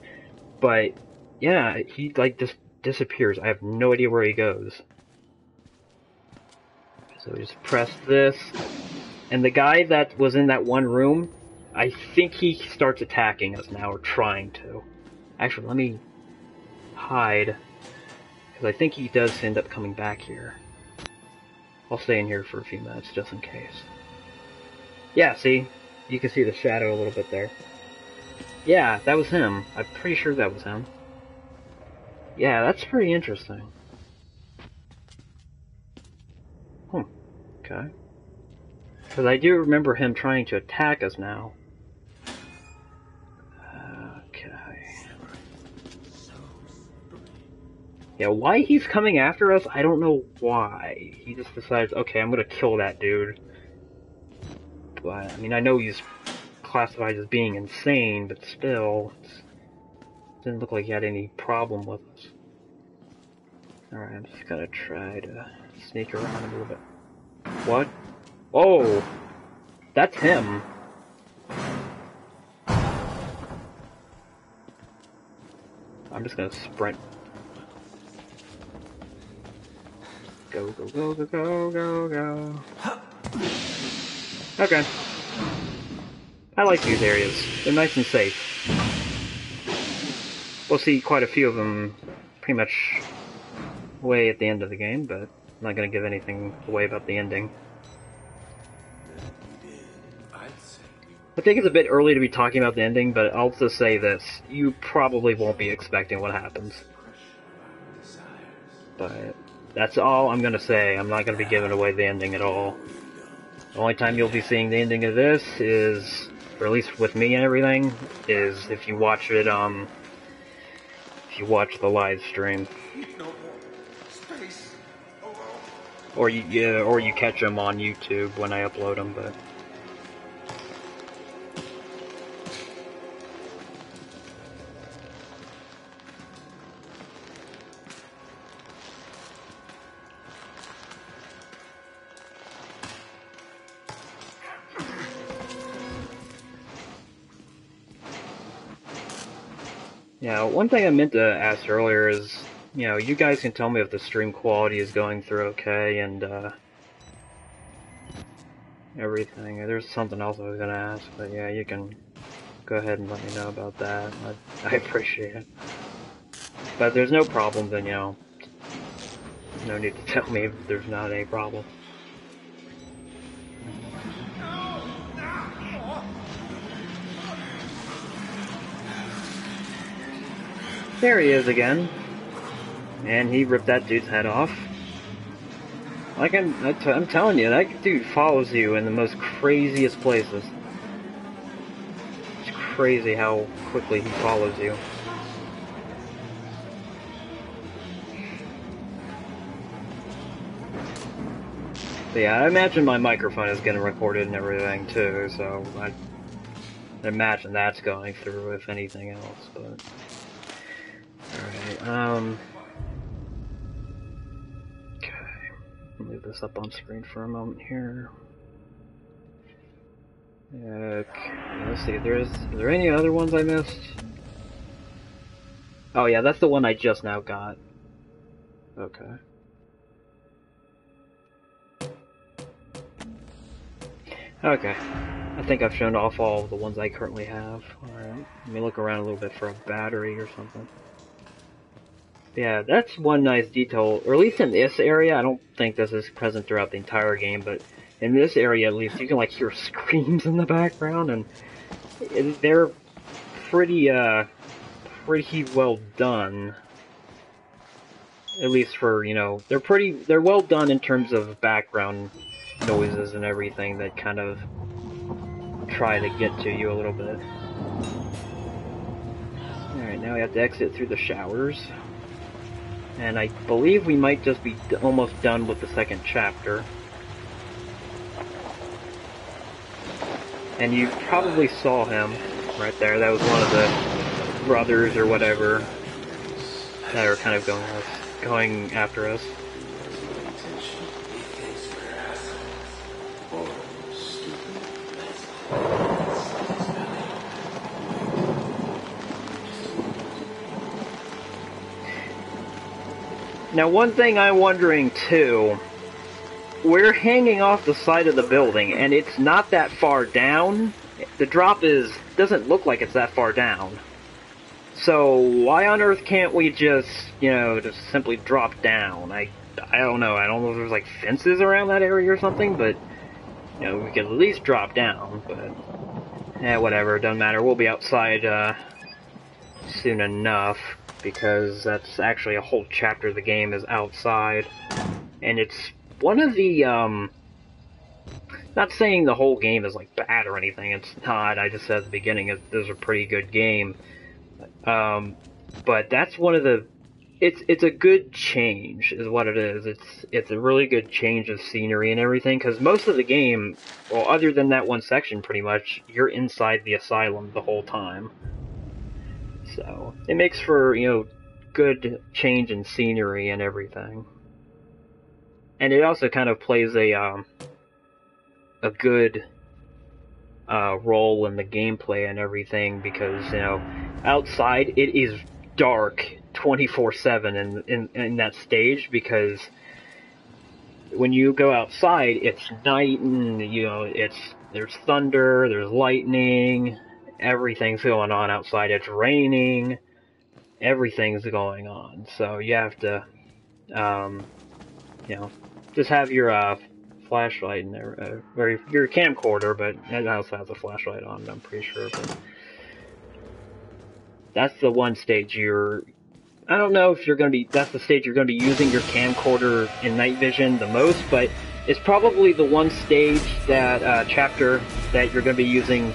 But yeah, he like just disappears. I have no idea where he goes. So just press this. And the guy that was in that one room, I think he starts attacking us now, or trying to. Actually, let me hide, because I think he does end up coming back here. I'll stay in here for a few minutes, just in case. Yeah, see? You can see the shadow a little bit there. Yeah, that was him. I'm pretty sure that was him. Yeah, that's pretty interesting. Okay. Because I do remember him trying to attack us now. Okay. Yeah, why he's coming after us, I don't know why. He just decides, okay, I'm gonna kill that dude. But, I mean, I know he's classified as being insane, but still, it didn't look like he had any problem with us. Alright, I'm just gonna try to sneak around a little bit. What? Oh! That's him! I'm just gonna sprint. Go, go, go, go, go, go, go. Okay. I like these areas. They're nice and safe. We'll see quite a few of them pretty much way at the end of the game, but I'm not going to give anything away about the ending. I think it's a bit early to be talking about the ending, but I'll just say this. You probably won't be expecting what happens. But that's all I'm going to say. I'm not going to be giving away the ending at all. The only time you'll be seeing the ending of this is, or at least with me and everything, is if you watch it, if you watch the live stream. Or you catch them on YouTube when I upload them, but... Yeah, one thing I meant to ask earlier is, you know, you guys can tell me if the stream quality is going through okay and, everything. There's something else I was gonna ask, but yeah, you can go ahead and let me know about that. I appreciate it. But if there's no problem, then, you know, no need to tell me if there's not any problem. There he is again. And he ripped that dude's head off. Like I'm telling you, that dude follows you in the most craziest places. It's crazy how quickly he follows you. But yeah, I imagine my microphone is getting recorded and everything too, so I imagine that's going through if anything else, but... Alright, okay. Leave this up on screen for a moment here. Okay, let's see, is there any other ones I missed? Oh yeah, that's the one I just now got. Okay. Okay. I think I've shown off all of the ones I currently have. Alright, let me look around a little bit for a battery or something. Yeah, that's one nice detail, or at least in this area. I don't think this is present throughout the entire game, but in this area at least, you can like hear screams in the background, and they're pretty well done. At least for, you know, they're well done in terms of background noises and everything that kind of try to get to you a little bit. Alright, now we have to exit through the showers. And I believe we might just be almost done with the second chapter. And you probably saw him right there. That was one of the brothers or whatever that are kind of going after us. Now, one thing I'm wondering, too, we're hanging off the side of the building, and it's not that far down. The drop doesn't look like it's that far down. So, why on earth can't we just, you know, just simply drop down? I don't know. I don't know if there's, like, fences around that area or something, but, you know, we could at least drop down, but, whatever, doesn't matter. We'll be outside, soon enough. Because that's actually a whole chapter of the game is outside. And it's one of the, not saying the whole game is, like, bad or anything, it's not. I just said at the beginning, this is a pretty good game. But that's one of the, it's a good change, is what it is. It's a really good change of scenery and everything, because most of the game, well, other than that one section, pretty much, you're inside the asylum the whole time. So, it makes for, you know, good change in scenery and everything. And it also kind of plays a good, role in the gameplay and everything, because, you know, outside it is dark 24/7 in that stage, because when you go outside, it's night, and there's thunder, there's lightning, everything's going on outside. It's raining, everything's going on. So you have to, just have your flashlight in there, or your camcorder, but it also has a flashlight on it, I'm pretty sure. But that's the one stage I don't know if that's the stage you're gonna be using your camcorder in night vision the most, but it's probably the one stage that, chapter that you're gonna be using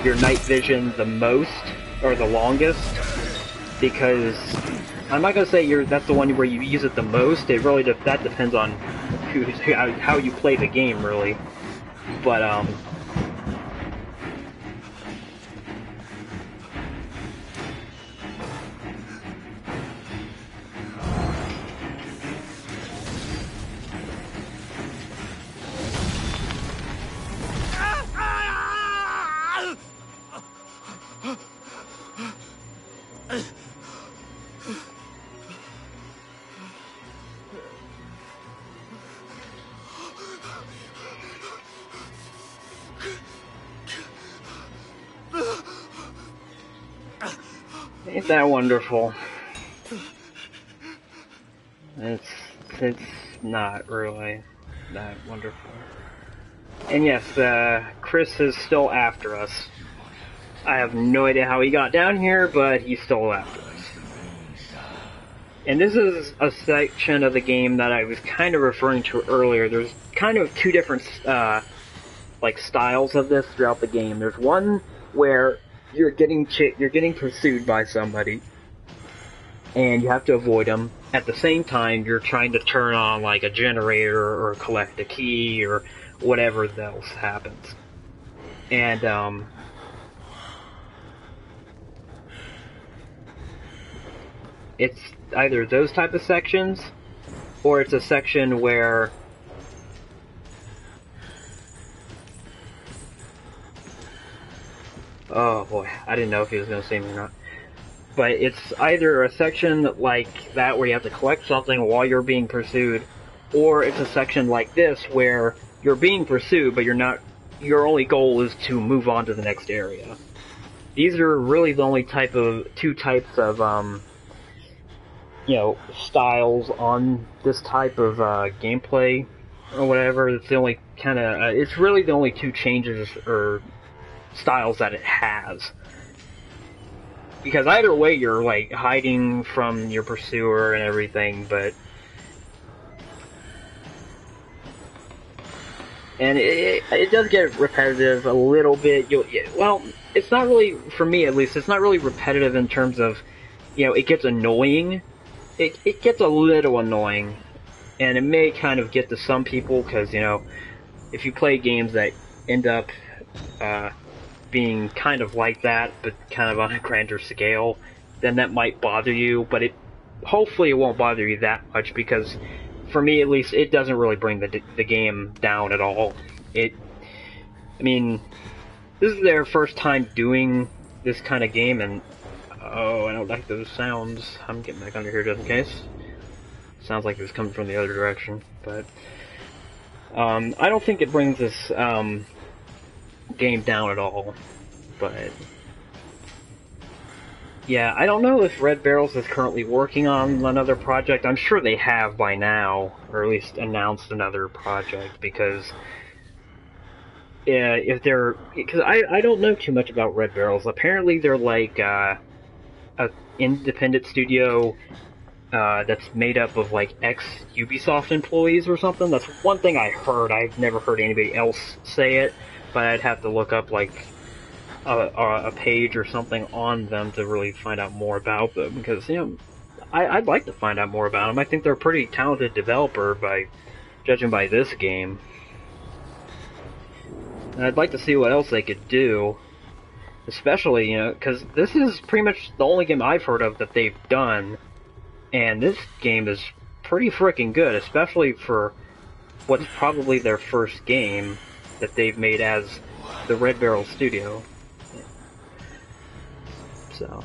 your night vision the most, or the longest, because I'm not gonna say that's the one where you use it the most. It really that depends on how you play the game, really. But ain't that wonderful? It's not really that wonderful. And yes, Chris is still after us. I have no idea how he got down here, but he's still after us. And this is a section of the game that I was kind of referring to earlier. There's kind of two different styles of this throughout the game. There's one where you're getting pursued by somebody, and you have to avoid them. At the same time, you're trying to turn on like a generator or collect a key or whatever else happens. And it's either those type of sections, or it's a section where oh boy, I didn't know if he was going to see me or not. But it's either a section like that where you have to collect something while you're being pursued, or it's a section like this where you're being pursued, but your only goal is to move on to the next area. These are really the only two types of, styles on this type of, gameplay, or whatever. It's the only it's really the only two changes, or styles that it has. Because either way, you're, like, hiding from your pursuer and everything, but... And it does get repetitive a little bit. Well, it's not really, for me at least, it's not really repetitive in terms of, it gets annoying. It gets a little annoying. And it may kind of get to some people, because, if you play games that end up, being kind of like that, but kind of on a grander scale, then that might bother you, but hopefully it won't bother you that much, because for me at least, it doesn't really bring the game down at all. This is their first time doing this kind of game, and oh, I don't like those sounds. I'm getting back under here just in case. Sounds like it was coming from the other direction, but I don't think it brings this game down at all, but yeah, I don't know if Red Barrels is currently working on another project. I'm sure they have by now, or at least announced another project, because because I don't know too much about Red Barrels. Apparently they're like a independent studio that's made up of like ex-Ubisoft employees or something. That's one thing I heard. I've never heard anybody else say it, but I'd have to look up like a page or something on them to really find out more about them, because I'd like to find out more about them. I think they're a pretty talented developer judging by this game, and I'd like to see what else they could do, especially because this is pretty much the only game I've heard of that they've done, and this game is pretty freaking good, especially for what's probably their first game that they've made as the Red Barrel Studio. So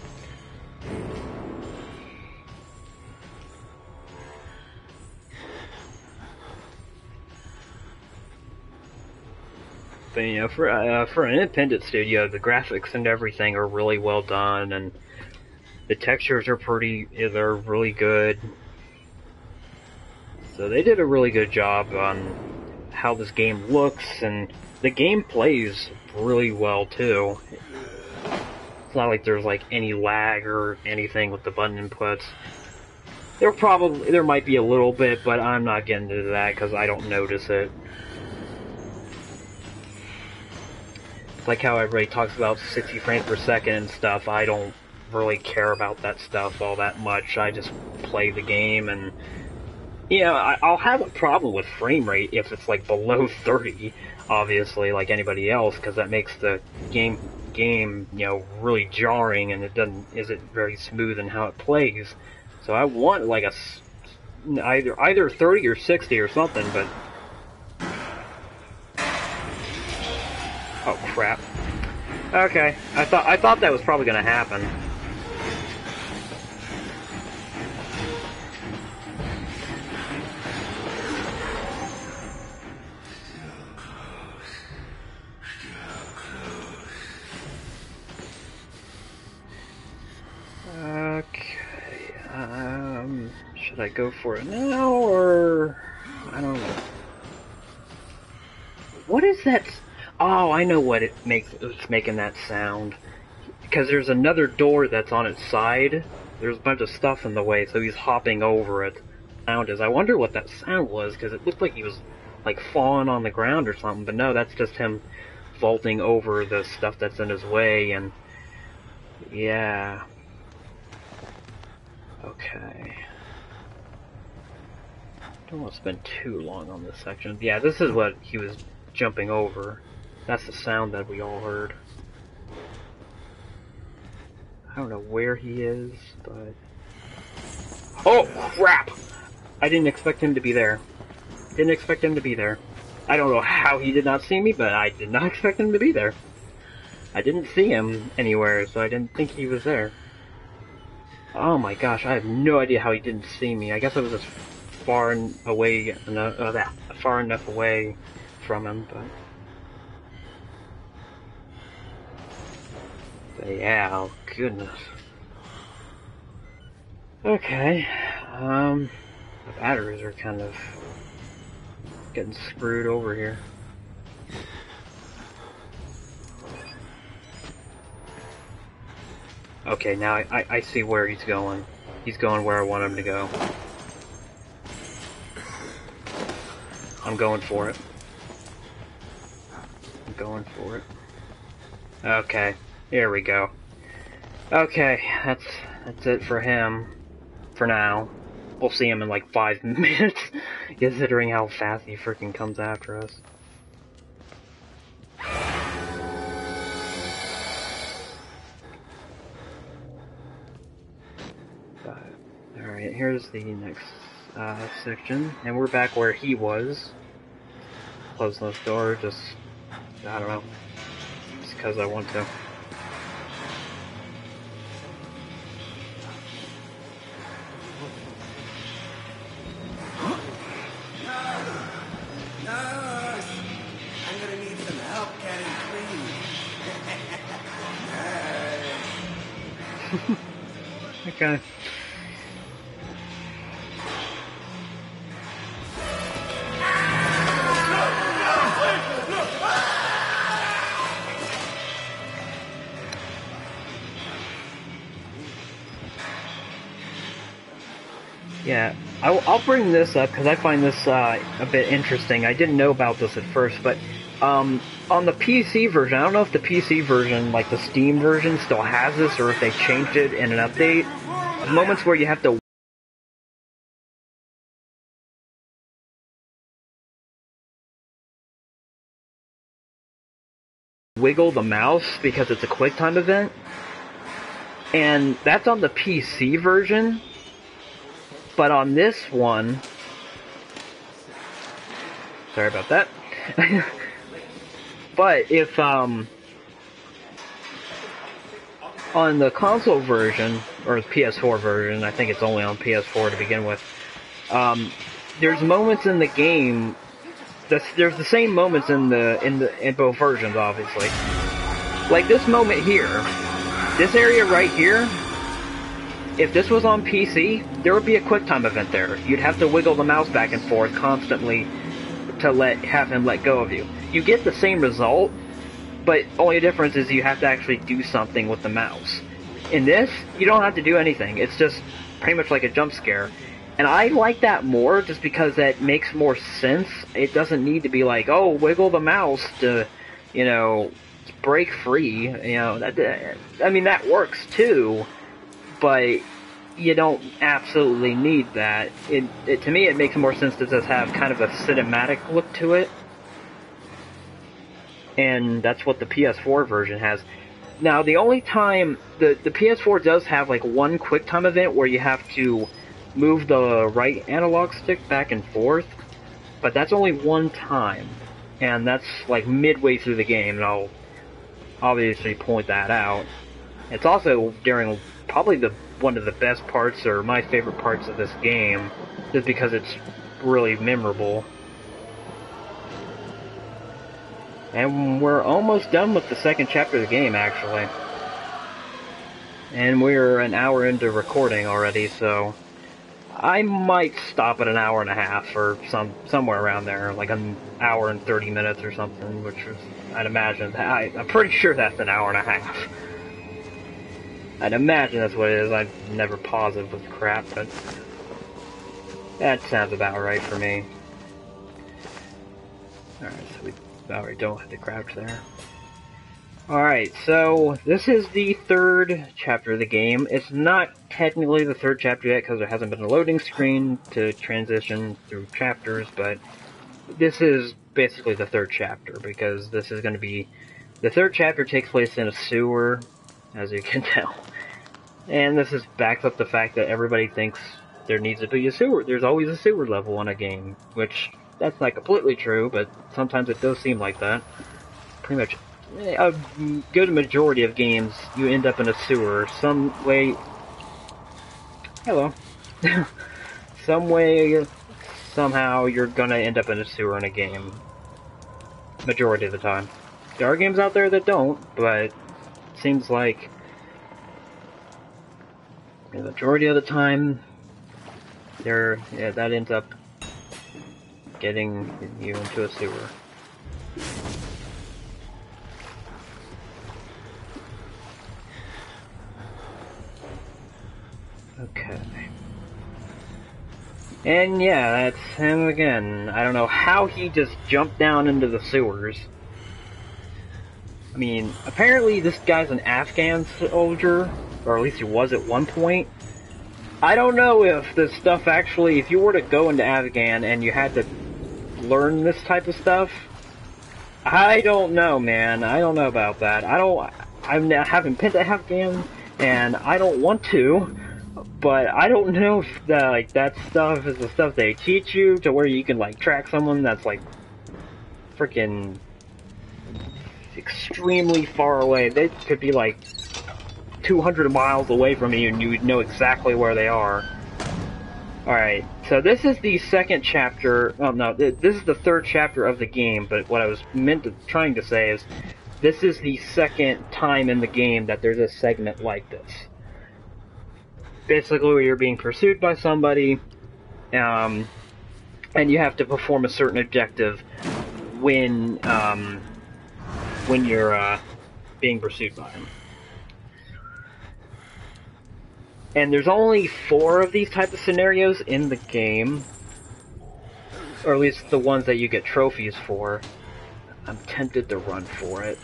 But you know, for an independent studio, the graphics and everything are really well done, and the textures are they're really good. So they did a really good job on how this game looks, and the game plays really well too. It's not like there's like any lag or anything with the button inputs. There might be a little bit, but I'm not getting into that because I don't notice it. It's like how everybody talks about 60 frames per second and stuff. I don't really care about that stuff all that much. I just play the game, and I'll have a problem with frame rate if it's like below 30, obviously, like anybody else, because that makes the game really jarring, and it isn't very smooth in how it plays. So I want like either 30 or 60 or something, but oh crap. Okay, I thought that was probably gonna happen. Should I go for it now, or I don't know. What is that? Oh, I know what it's making that sound. Because there's another door that's on its side. There's a bunch of stuff in the way, so he's hopping over it. Sound is. I wonder what that sound was, because it looked like he was like falling on the ground or something. But no, that's just him vaulting over the stuff that's in his way, and yeah. Okay. Don't want to spend too long on this section. Yeah, this is what he was jumping over. That's the sound that we all heard. I don't know where he is, but... Oh, crap! I didn't expect him to be there. Didn't expect him to be there. I don't know how he did not see me, but I did not expect him to be there. I didn't see him anywhere, so I didn't think he was there. Oh my gosh, I have no idea how he didn't see me. I guess I was just far enough away from him, but yeah, oh goodness. Okay, the batteries are kind of getting screwed over here. Okay, now I see where he's going. He's going where I want him to go. I'm going for it. I'm going for it. Okay, here we go. Okay, that's it for him. For now. We'll see him in like 5 minutes, considering how fast he freaking comes after us. Alright, here's the next section, and we're back where he was. Close this door, just, I don't know, just because I want to. Okay. Yeah, I'll bring this up because I find this a bit interesting. I didn't know about this at first, but on the PC version, I don't know if the PC version, like the Steam version, still has this, or if they changed it in an update. Moments where you have to wiggle the mouse because it's a QuickTime event, and that's on the PC version. But on this one, sorry about that. But if on the console version, or the PS4 version, I think it's only on PS4 to begin with, there's moments in the game there's the same moments in both versions, obviously. Like this moment here, this area right here. If this was on PC, there would be a QuickTime event there. You'd have to wiggle the mouse back and forth constantly to have him let go of you. You get the same result, but only difference is you have to actually do something with the mouse. In this, you don't have to do anything. It's just pretty much like a jump scare. And I like that more just because that makes more sense. It doesn't need to be like, oh, wiggle the mouse to, you know, break free. You know, I mean, that works too. But you don't absolutely need that. To me, it makes more sense to just have kind of a cinematic look to it. And that's what the PS4 version has. Now, the only time... The PS4 does have, like, one QuickTime event where you have to move the right analog stick back and forth. But that's only one time. And that's, like, midway through the game, and I'll obviously point that out. It's also during... probably one of the best parts, or my favorite parts of this game, just because it's really memorable. And we're almost done with the second chapter of the game, actually. And we're an hour into recording already, so I might stop at an hour and a half, or somewhere around there, like an hour and 30 minutes or something, which is, I'd imagine, I'm pretty sure that's an hour and a half. I'd imagine that's what it is. I'm never positive with crap, but that sounds about right for me. Alright, so we already don't have to crouch there. Alright, so this is the third chapter of the game. It's not technically the third chapter yet because there hasn't been a loading screen to transition through chapters, but this is basically the third chapter because this is going to be... The third chapter takes place in a sewer, as you can tell. And this is backs up the fact that everybody thinks there needs to be a sewer. There's always a sewer level in a game, which that's not completely true, but sometimes it does seem like that. Pretty much a good majority of games, you end up in a sewer some way. Hello. Some way, somehow, you're gonna end up in a sewer in a game. Majority of the time. There are games out there that don't, but it seems like the majority of the time, that ends up getting you into a sewer. Okay. And yeah, that's him again. I don't know how he just jumped down into the sewers. I mean, apparently this guy's an Afghan soldier, or at least he was at one point. I don't know if this stuff actually, if you were to go into Afghan and you had to learn this type of stuff, I don't know, man. I don't know about that. I haven't been to Afghan, and I don't want to, but I don't know if that stuff is the stuff they teach you to where you can, like, track someone that's, like, freaking extremely far away. They could be, like, 200 miles away from you, and you would know exactly where they are. Alright, so this is the second chapter. Oh, no, this is the third chapter of the game, but what I was trying to say is, this is the second time in the game that there's a segment like this. Basically, where you're being pursued by somebody, and you have to perform a certain objective when you're being pursued by them. And there's only 4 of these type of scenarios in the game, or at least the ones that you get trophies for. I'm tempted to run for it.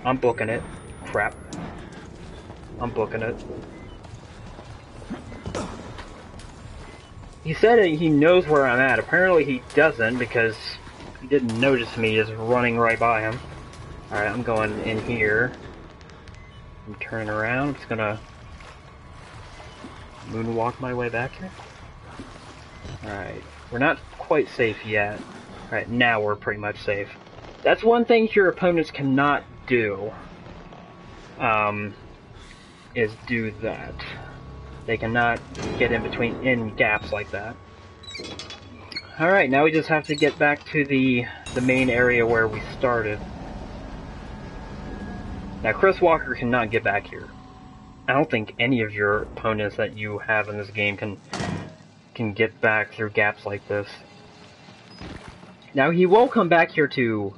I'm booking it. Crap. I'm booking it. He said he knows where I'm at. Apparently he doesn't, because he didn't notice me just running right by him. Alright, I'm going in here. I'm turning around. I'm just gonna moonwalk my way back here. Alright, we're not quite safe yet. Alright, now we're pretty much safe. That's one thing your opponents cannot do. Is do that. They cannot get in gaps like that. Alright, now we just have to get back to the main area where we started. Now, Chris Walker cannot get back here. I don't think any of your opponents that you have in this game can get back through gaps like this. Now, he will come back here to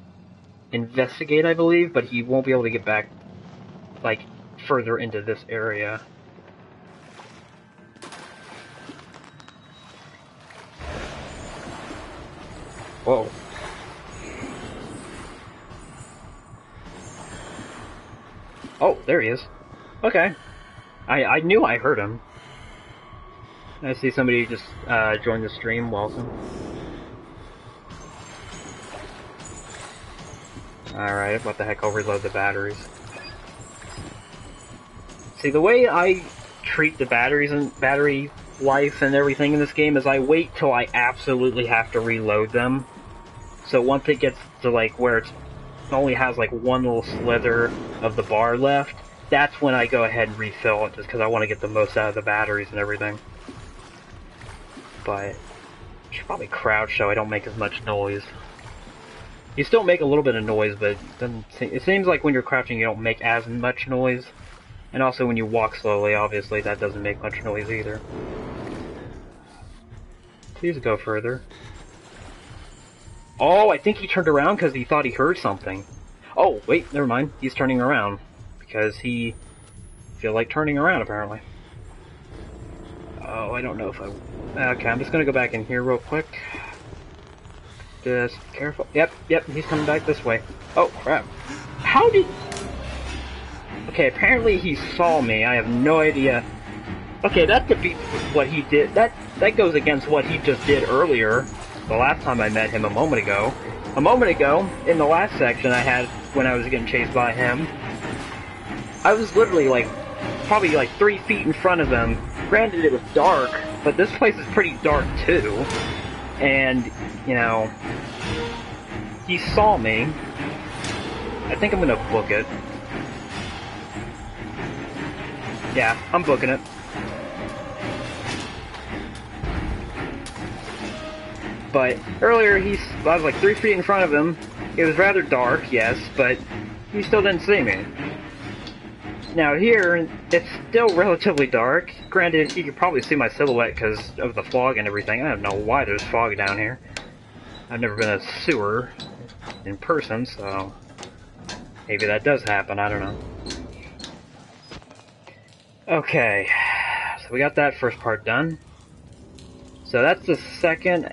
investigate, I believe, but he won't be able to get back, like, further into this area. Whoa. Oh, there he is. Okay. I knew I heard him. I see somebody just joined the stream. Welcome. Alright, what the heck, I'll reload the batteries. See, the way I treat the batteries and battery life and everything in this game is I wait till I absolutely have to reload them. So once it gets to, like, where it only has, like, one little slither of the bar left, that's when I go ahead and refill it, just because I want to get the most out of the batteries and everything. But I should probably crouch so I don't make as much noise. You still make a little bit of noise, but it seems like when you're crouching you don't make as much noise. And also when you walk slowly, obviously, that doesn't make much noise either. Please go further. Oh, I think he turned around because he thought he heard something. Oh, wait, never mind. He's turning around. Because he feels like turning around, apparently. Oh, I don't know if I... Okay, I'm just gonna go back in here real quick. Just careful. Yep, he's coming back this way. Oh, crap. How did... Okay, apparently he saw me. I have no idea. Okay, that could be what he did. That goes against what he just did earlier. The last time I met him a moment ago. A moment ago, in the last section I had when I was getting chased by him, I was literally like, probably like 3 feet in front of him. Granted it was dark, but this place is pretty dark too. And, you know, he saw me. I think I'm gonna book it. Yeah, I'm booking it. But earlier I was like 3 feet in front of him. It was rather dark, yes, but he still didn't see me. Now here, it's still relatively dark. Granted, you can probably see my silhouette because of the fog and everything. I don't know why there's fog down here. I've never been in a sewer in person, so maybe that does happen, I don't know. Okay, so we got that first part done. So that's the second...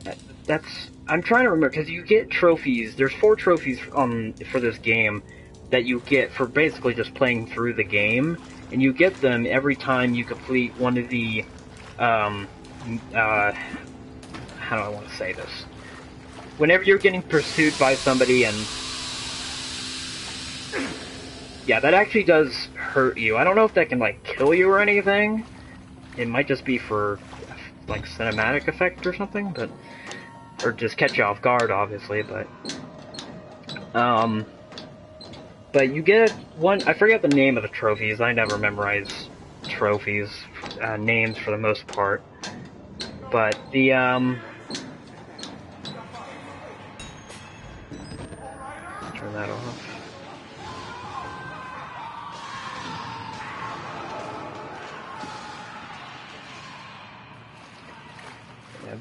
I'm trying to remember, because you get trophies. There's 4 trophies for this game that you get for basically just playing through the game. And you get them every time you complete one of the... how do I want to say this? Whenever you're getting pursued by somebody and... Yeah, that actually does hurt you. I don't know if that can, like, kill you or anything. It might just be for, like, cinematic effect or something, but... Or just catch you off guard, obviously, but... But you get one... I forget the name of the trophies. I never memorize trophies, names for the most part. But the, turn that off.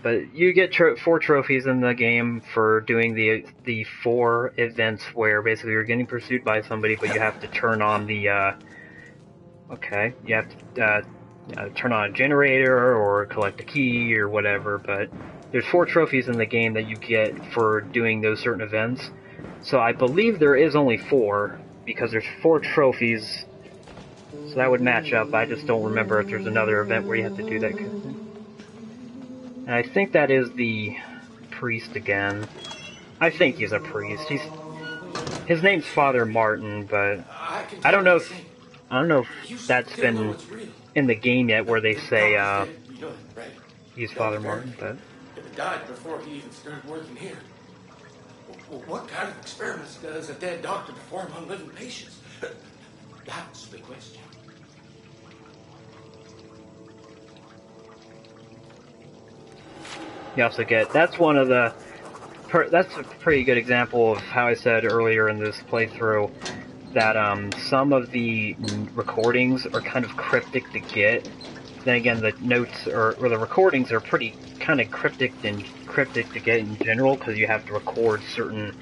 But you get 4 trophies in the game for doing the 4 events where basically you're getting pursued by somebody, but you have to turn on the, okay, you have to turn on a generator or collect a key or whatever, but there's 4 trophies in the game that you get for doing those certain events. So I believe there is only 4, because there's 4 trophies, so that would match up. I just don't remember if there's another event where you have to do that kind of thing. And I think that is the priest again. I think he's a priest. His name's Father Martin, but I don't know if that's been in the game yet, where they say he's Father Martin. But died before he even started working here. What kind of experiments does a dead doctor perform on living patients? That's the question. You also get, that's one of the, that's a pretty good example of how I said earlier in this playthrough that some of the recordings are kind of cryptic to get. Then again, the notes or the recordings are pretty kind of cryptic to get in general, because you have to record certain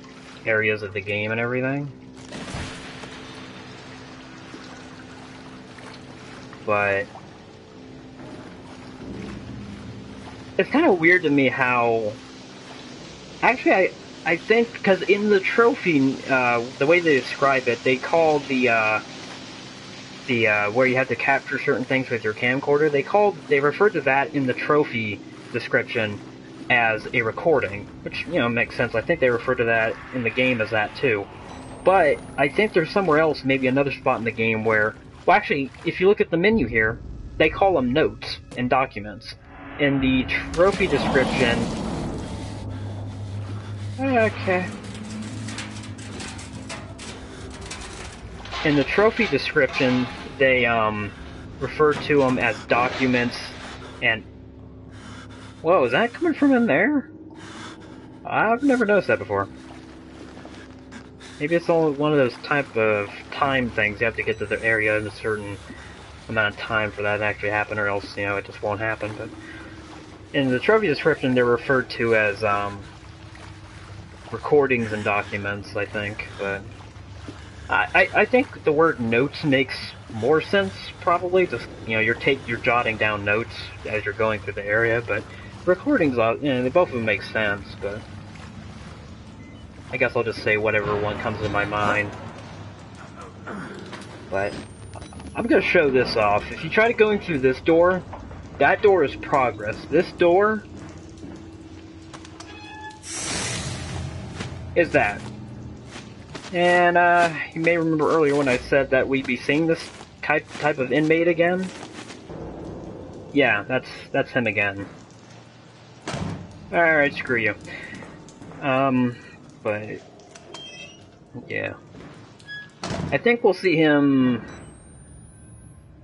areas of the game and everything. But it's kind of weird to me how, actually, I think, because in the trophy, the way they describe it, they call the where you have to capture certain things with your camcorder, they refer to that in the trophy description as a recording, which, you know, makes sense. I think they refer to that in the game as that too. But I think there's somewhere else, maybe another spot in the game where, well, actually, if you look at the menu here, they call them notes and documents. In the trophy description, okay. In the trophy description, they refer to them as documents and... Whoa, is that coming from in there? I've never noticed that before. Maybe it's only one of those type of time things. You have to get to the area in a certain amount of time for that to actually happen, or else, you know, it just won't happen. But in the trophy description, they're referred to as recordings and documents, I think. But I think the word notes makes more sense, probably. Just, you know, you're jotting down notes as you're going through the area, but recordings, you know, both of them make sense. But I guess I'll just say whatever one comes to my mind. But I'm gonna show this off. If you try to go through this door, that door is progress. This door is that. And you may remember earlier when I said that we'd be seeing this type of inmate again. Yeah, that's him again. Alright, screw you. But yeah, I think we'll see him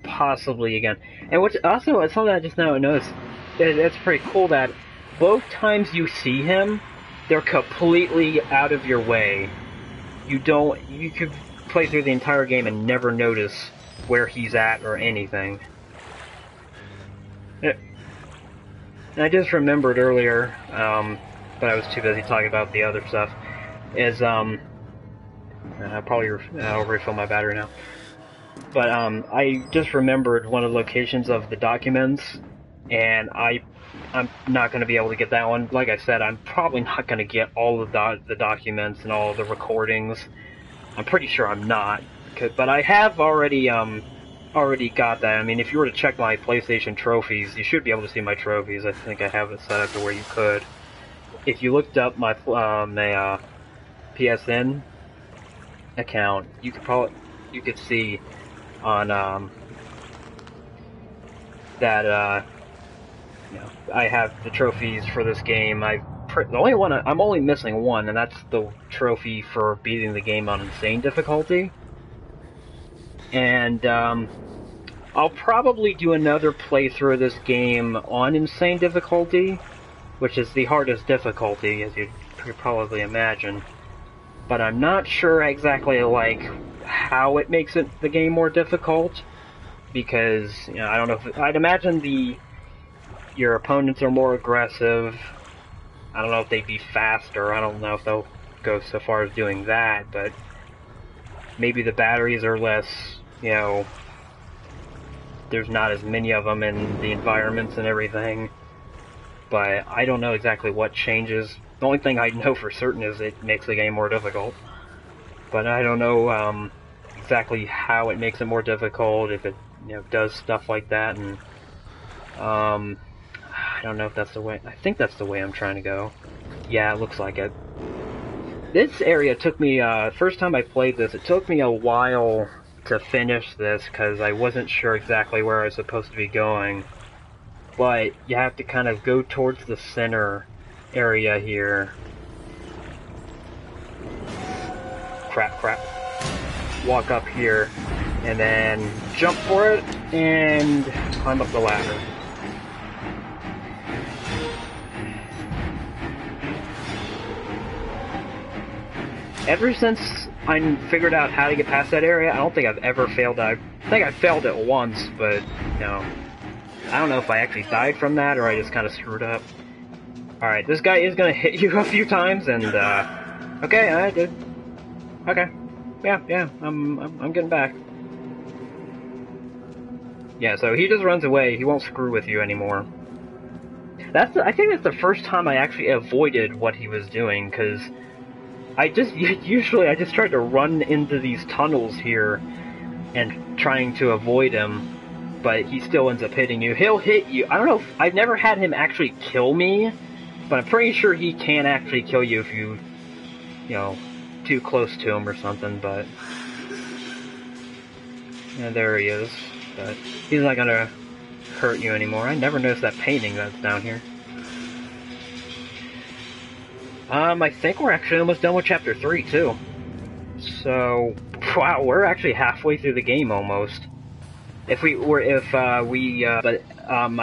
possibly again. And what's also something I just now noticed, it's pretty cool that both times you see him, they're completely out of your way. You could play through the entire game and never notice where he's at or anything. And I just remembered earlier, but I was too busy talking about the other stuff, is, I'll refill my battery now. But, I just remembered one of the locations of the documents, and I'm not going to be able to get that one. Like I said, I'm probably not going to get all of the documents and all of the recordings. I'm pretty sure I'm not. But I have already got that. I mean, if you were to check my PlayStation trophies, you should be able to see my trophies. I think I have it set up to where you could. If you looked up my PSN account, you could see on that you know, I have the trophies for this game. The only one I'm only missing one, and that's the trophy for beating the game on insane difficulty. And I'll probably do another playthrough of this game on insane difficulty, which is the hardest difficulty, as you could probably imagine. But I'm not sure exactly, like, how it makes the game more difficult, because, you know, I don't know if... I'd imagine your opponents are more aggressive. I don't know if they'd be faster. I don't know if they'll go so far as doing that, but maybe the batteries are less, you know, there's not as many of them in the environments and everything. But I don't know exactly what changes. The only thing I know for certain is it makes the game more difficult. But I don't know exactly how it makes it more difficult, if it, you know, does stuff like that, and I don't know if that's the way. I think that's the way I'm trying to go. Yeah, it looks like it. This area took me, first time I played this, it took me a while to finish this, because I wasn't sure exactly where I was supposed to be going. But you have to kind of go towards the center area here. Crap. Walk up here, and then jump for it, and climb up the ladder. ever since I figured out how to get past that area, I don't think I've ever failed. I think I failed it once, but, you know, I don't know if I actually died from that or I just kind of screwed up. Alright, this guy is gonna hit you a few times, and, okay, I did. Okay. Yeah, I'm getting back. Yeah, so he just runs away, he won't screw with you anymore. I think that's the first time I actually avoided what he was doing, because usually I just try to run into these tunnels here and trying to avoid him, but he still ends up hitting you. He'll hit you. I don't know, I've never had him actually kill me, but I'm pretty sure he can actually kill you if you know, too close to him or something, but... Yeah, there he is. But he's not gonna hurt you anymore. I never noticed that painting that's down here. I think we're actually almost done with Chapter 3, too. So, wow, we're actually halfway through the game, almost. I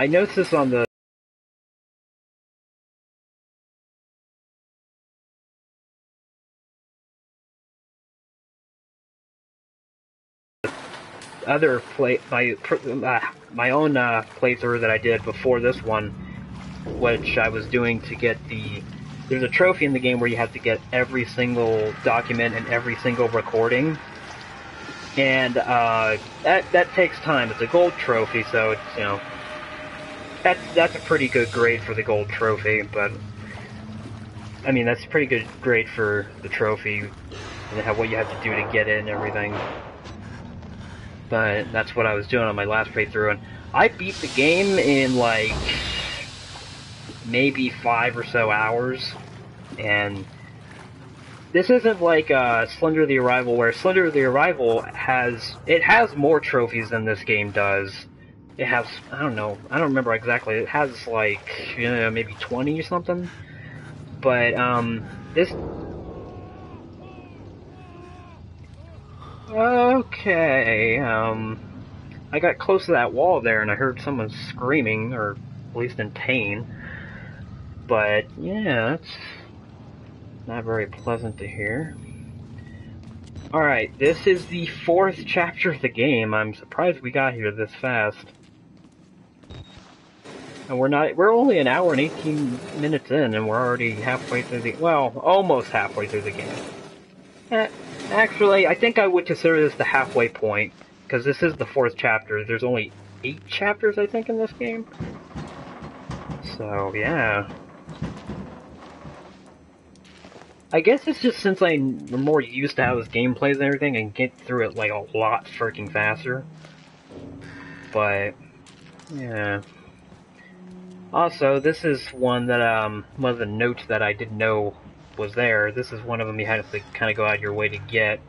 noticed this on the other my own playthrough that I did before this one, which I was doing to get there's a trophy in the game where you have to get every single document and every single recording, and that takes time. It's a gold trophy, so it's, you know, that's a pretty good grade for the gold trophy, but I mean, that's a pretty good grade for the trophy and what you have to do to get it and everything. But that's what I was doing on my last playthrough, and I beat the game in, like, maybe 5 or so hours, and this isn't like Slender the Arrival, where Slender the Arrival has more trophies than this game does. It has, I don't know, I don't remember exactly, it has, like, you know, maybe 20 or something, but, this... Okay, I got close to that wall there and I heard someone screaming, or at least in pain. But, yeah, that's not very pleasant to hear. Alright, this is the 4th chapter of the game. I'm surprised we got here this fast. And we're only an hour and 18 minutes in, and we're already halfway through almost halfway through the game. Actually, I think I would consider this the halfway point, because this is the 4th chapter. There's only 8 chapters, I think, in this game. So, yeah. I guess it's just since I'm more used to how this game plays and everything, and get through it, like, a lot freaking faster. But, yeah. Also, this is one of the notes that I didn't know was there. This is one of them you had to kind of go out of your way to get.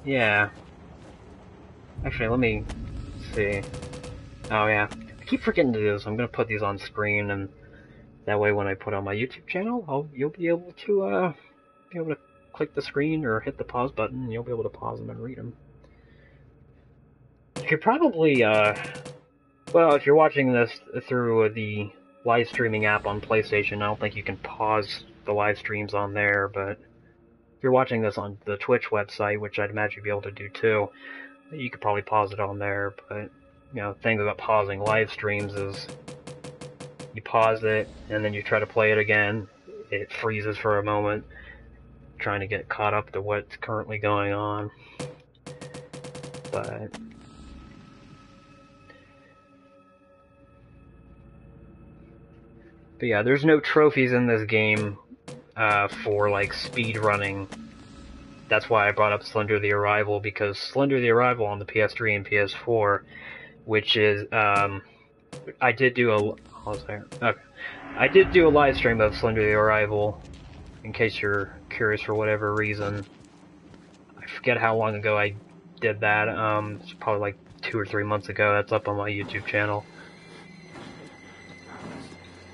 Yeah. Actually, let me see. Oh yeah. I keep forgetting to do this. I'm gonna put these on screen, and that way when I put on my YouTube channel, you'll be able to click the screen or hit the pause button, and you'll be able to pause them and read them. You could probably, well, if you're watching this through the live streaming app on PlayStation, I don't think you can pause the live streams on there, but if you're watching this on the Twitch website, which I'd imagine you'd be able to do too, you could probably pause it on there, but, you know, the thing about pausing live streams is you pause it, and then you try to play it again, it freezes for a moment, trying to get caught up to what's currently going on. But yeah, there's no trophies in this game for, like, speed running. That's why I brought up Slender the Arrival, because Slender the Arrival on the PS3 and PS4, which is, I did do a live stream of Slender the Arrival, in case you're curious for whatever reason. I forget how long ago I did that, it's probably like 2 or 3 months ago. That's up on my YouTube channel.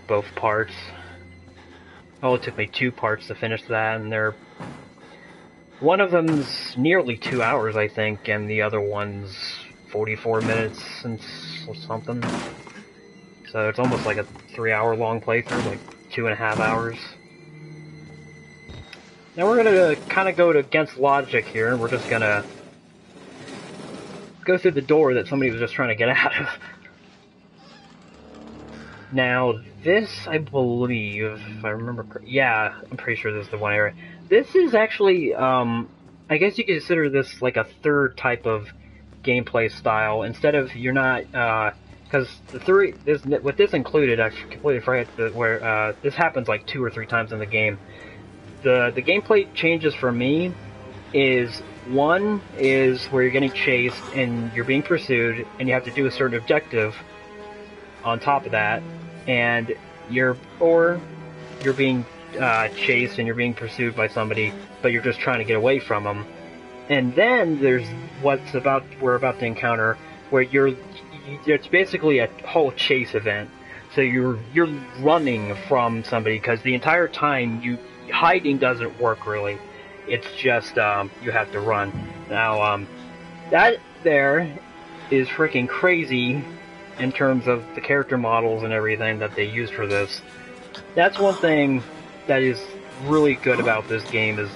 Both parts. Oh, it took me 2 parts to finish that, and one of them's nearly 2 hours, I think, and the other one's 44 minutes and something. So it's almost like a 3-hour long playthrough, like 2.5 hours. Now we're gonna kind of go against logic here, and we're just gonna go through the door that somebody was just trying to get out of. Now, this, I believe, if I remember, yeah, I'm pretty sure this is the one area. This is actually, I guess you could consider this like a third type of gameplay style. Instead of, you're not, because with this included, I completely forgot where, this happens like 2 or 3 times in the game. The gameplay changes for me is, one is where you're getting chased and you're being pursued, and you have to do a certain objective on top of that, and you're being chased and you're being pursued by somebody, but you're just trying to get away from them. And then there's we're about to encounter, where it's basically a whole chase event. So you're running from somebody, because the entire time hiding doesn't work really. It's just you have to run. Now that there is freaking crazy in terms of the character models and everything that they used for this. That's one thing that is really good about this game, is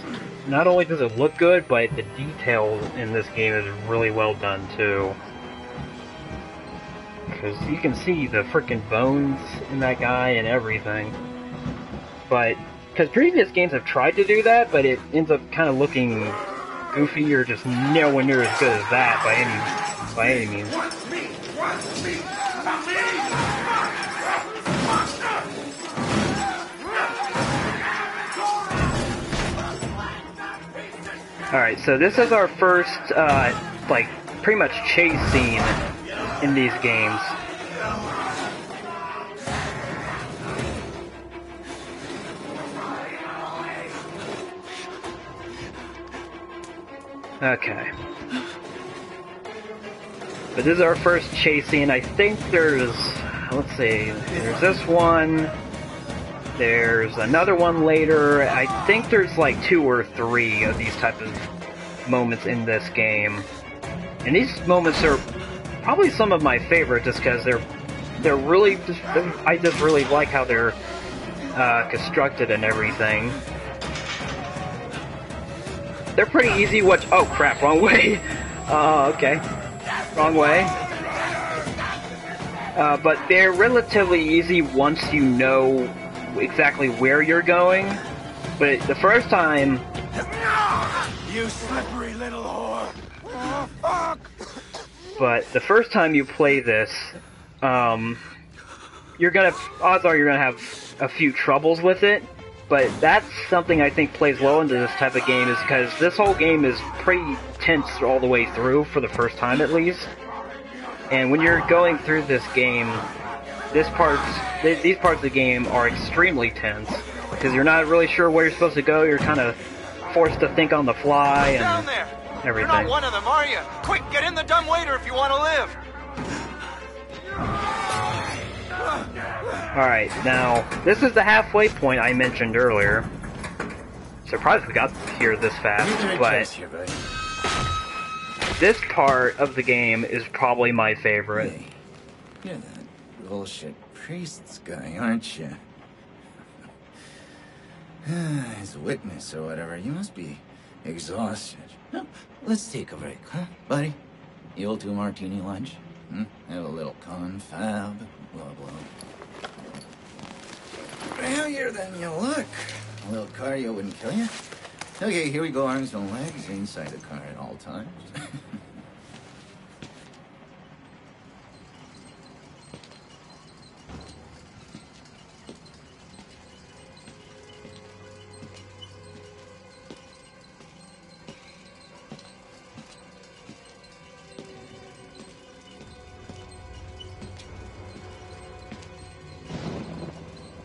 not only does it look good, but the detail in this game is really well done too. Because you can see the freaking bones in that guy and everything. But, because previous games have tried to do that, but it ends up kind of looking goofy, or just nowhere near as good as that by any means. Alright, so this is our first, like, pretty much chase scene in these games. Okay. But this is our first chase scene. I think there's, let's see, there's this one, there's another one later. I think there's like 2 or 3 of these type of moments in this game. And these moments are probably some of my favorite, just because they're really, I just really like how they're constructed and everything. They're pretty easy. Oh crap, wrong way. Okay. Wrong way. But they're relatively easy once you know exactly where you're going. But the first time... You slippery little whore! Oh, fuck! But the first time you play this, odds are you're gonna have a few troubles with it. But that's something I think plays well into this type of game, is because this whole game is pretty tense all the way through, for the first time at least. And when you're going through this game, these parts of the game are extremely tense, because you're not really sure where you're supposed to go. You're kind of forced to think on the fly and down there. Everything. You're not one of them, are you? Quick, get in the dumbwaiter if you want to live. Alright, now, this is the halfway point I mentioned earlier. Surprised we got here this fast, but this part of the game is probably my favorite. Hey, you're that bullshit priest's guy, aren't you? As a witness or whatever, you must be exhausted. No, let's take a break, huh, buddy? The old 2-martini lunch? Have a little confab, blah, blah. Healthier than you look. A little cardio wouldn't kill you. Okay, here we go, arms and legs inside the car at all times.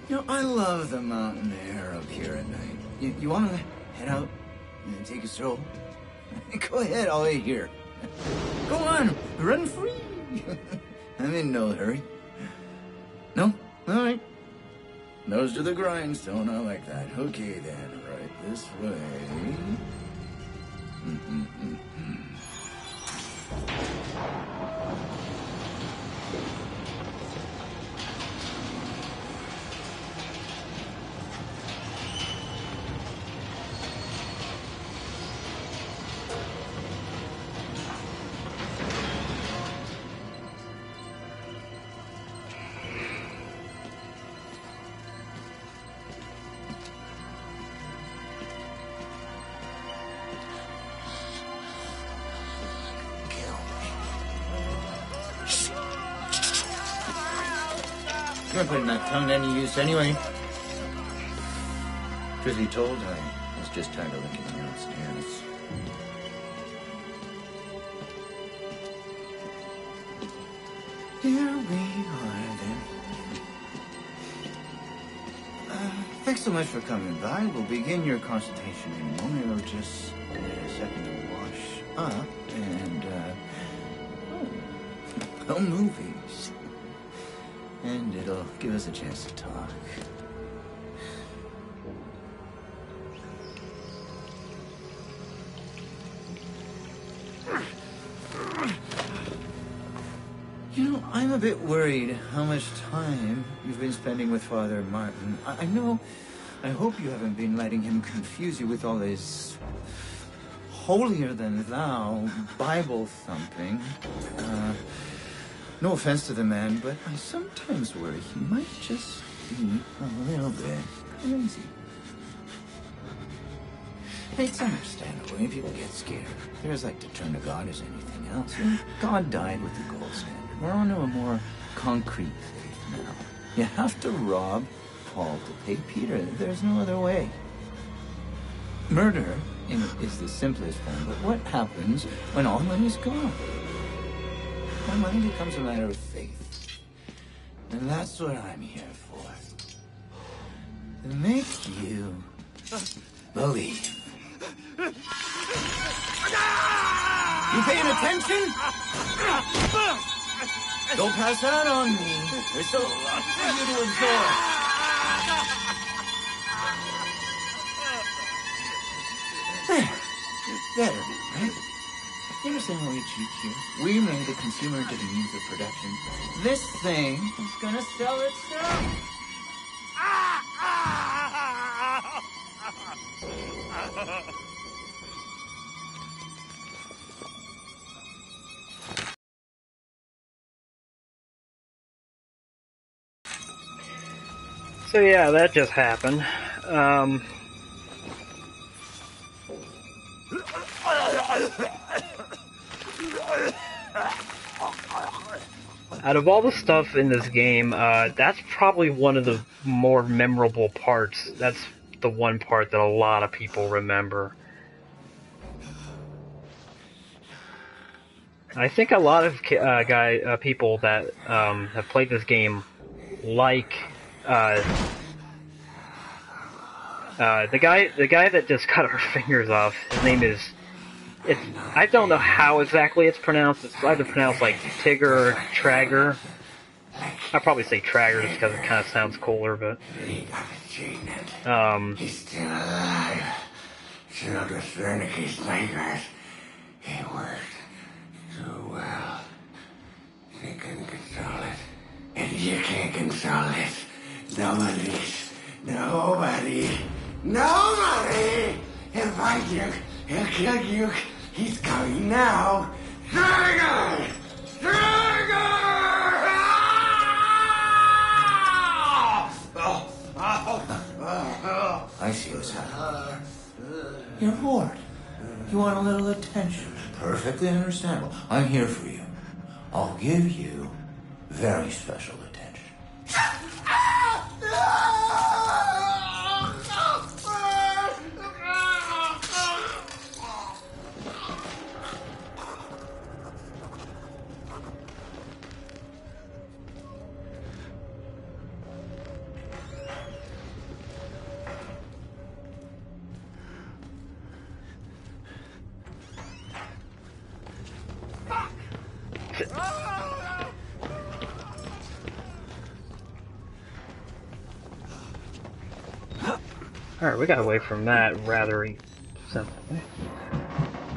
You know, I love the mountain air up here at night. You want to head out and take a stroll? Go ahead, I'll wait here. Go on, run free. I'm in no hurry. No? All right. Nose to the grindstone, I like that. Okay then, right this way. I'm not putting that tongue to any use anyway. Truth be told, I was just tired of licking downstairs. Here we are, then. Thanks so much for coming by. We'll begin your consultation in a moment. It'll just need a second to wash up and, well, movies. And it'll give us a chance to talk. You know, I'm a bit worried how much time you've been spending with Father Martin. I hope you haven't been letting him confuse you with all his holier-than-thou Bible thumping. No offense to the man, but I sometimes worry he might just be a little bit crazy. It's understandable when people get scared. They're as like to turn to God as anything else. And God died with the gold standard. We're on to a more concrete faith now. You have to rob Paul to pay Peter. There's no other way. Murder is the simplest one, but what happens when all money's gone? Well, money becomes a matter of faith. And that's what I'm here for. To make you believe. You paying attention? Don't pass that on me. There's so much for you to absorb. There. Better, right? You understand how we cheat here? We made the consumer into the means of production. This thing is gonna sell itself. So yeah, that just happened. Out of all the stuff in this game, that's probably one of the more memorable parts. That's the one part that a lot of people remember. I think a lot of people that have played this game like the guy that just cut our fingers off. His name is. I don't know how exactly it's pronounced. It's either pronounced like Tigger or Trager. I'd probably say Trager just because it kind of sounds cooler, but. He's still alive. Sealed with Wernicke's nightmares. He worked so well. They couldn't console it. And you can't console it. Nobody. He'll find you. He'll kill you. He's coming now. Trigger! I see what's happening. You're bored. You want a little attention. Perfectly understandable. I'm here for you. I'll give you very special attention. Alright, we got away from that rather simply.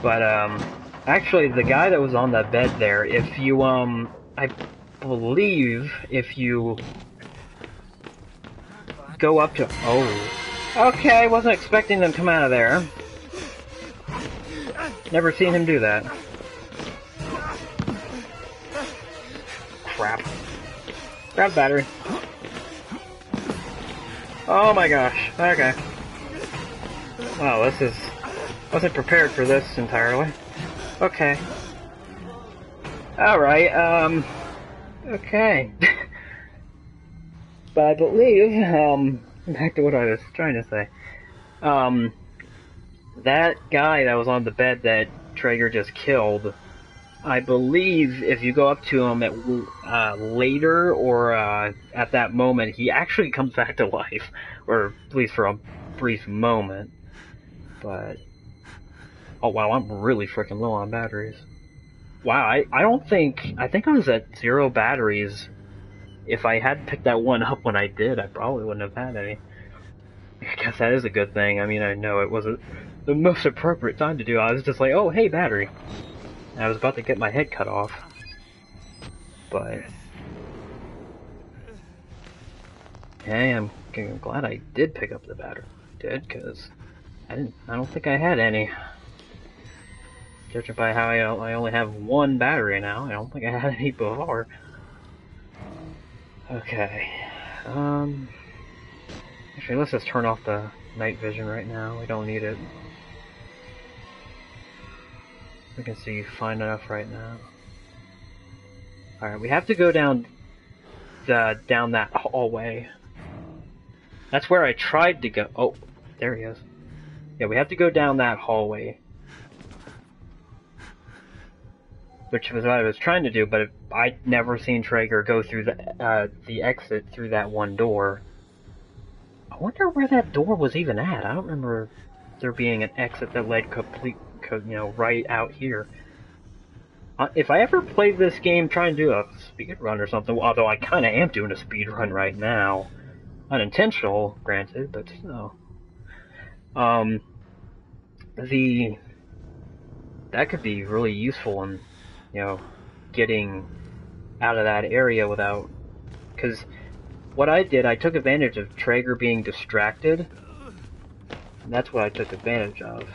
But, actually, the guy that was on that bed there, if you, I believe if you go up to... Oh. Okay, wasn't expecting them to come out of there. Never seen him do that. Crap. Grab battery. Oh my gosh. Okay. Wow, this is... Wasn't prepared for this entirely. Okay. Alright, okay. But I believe, back to what I was trying to say, that guy that was on the bed that Traeger just killed, I believe if you go up to him at later or at that moment, he actually comes back to life, or at least for a brief moment. But oh wow, I'm really freaking low on batteries. Wow, I think I was at 0 batteries. If I had picked that one up when I did, I probably wouldn't have had any. I guess that is a good thing. I mean, I know it wasn't the most appropriate time to do. I was just like, oh, hey, battery. And I was about to get my head cut off. But hey, I'm glad I did pick up the battery. I did, because I don't think I had any. Judging by how I only have 1 battery now, I don't think I had any before. Okay. Actually, let's just turn off the night vision right now. We don't need it. We can see fine enough right now. Alright, we have to go down that hallway. That's where I tried to go. Oh, there he is. Yeah, we have to go down that hallway. Which was what I was trying to do, but I'd never seen Traeger go through the exit through that one door. I wonder where that door was even at. I don't remember there being an exit that led right out here. If I ever played this game trying to do a speed run or something, although I kind of am doing a speed run right now, unintentional, granted, but still. That could be really useful in, getting out of that area without, because what I did, I took advantage of Traeger being distracted, and that's what I took advantage of.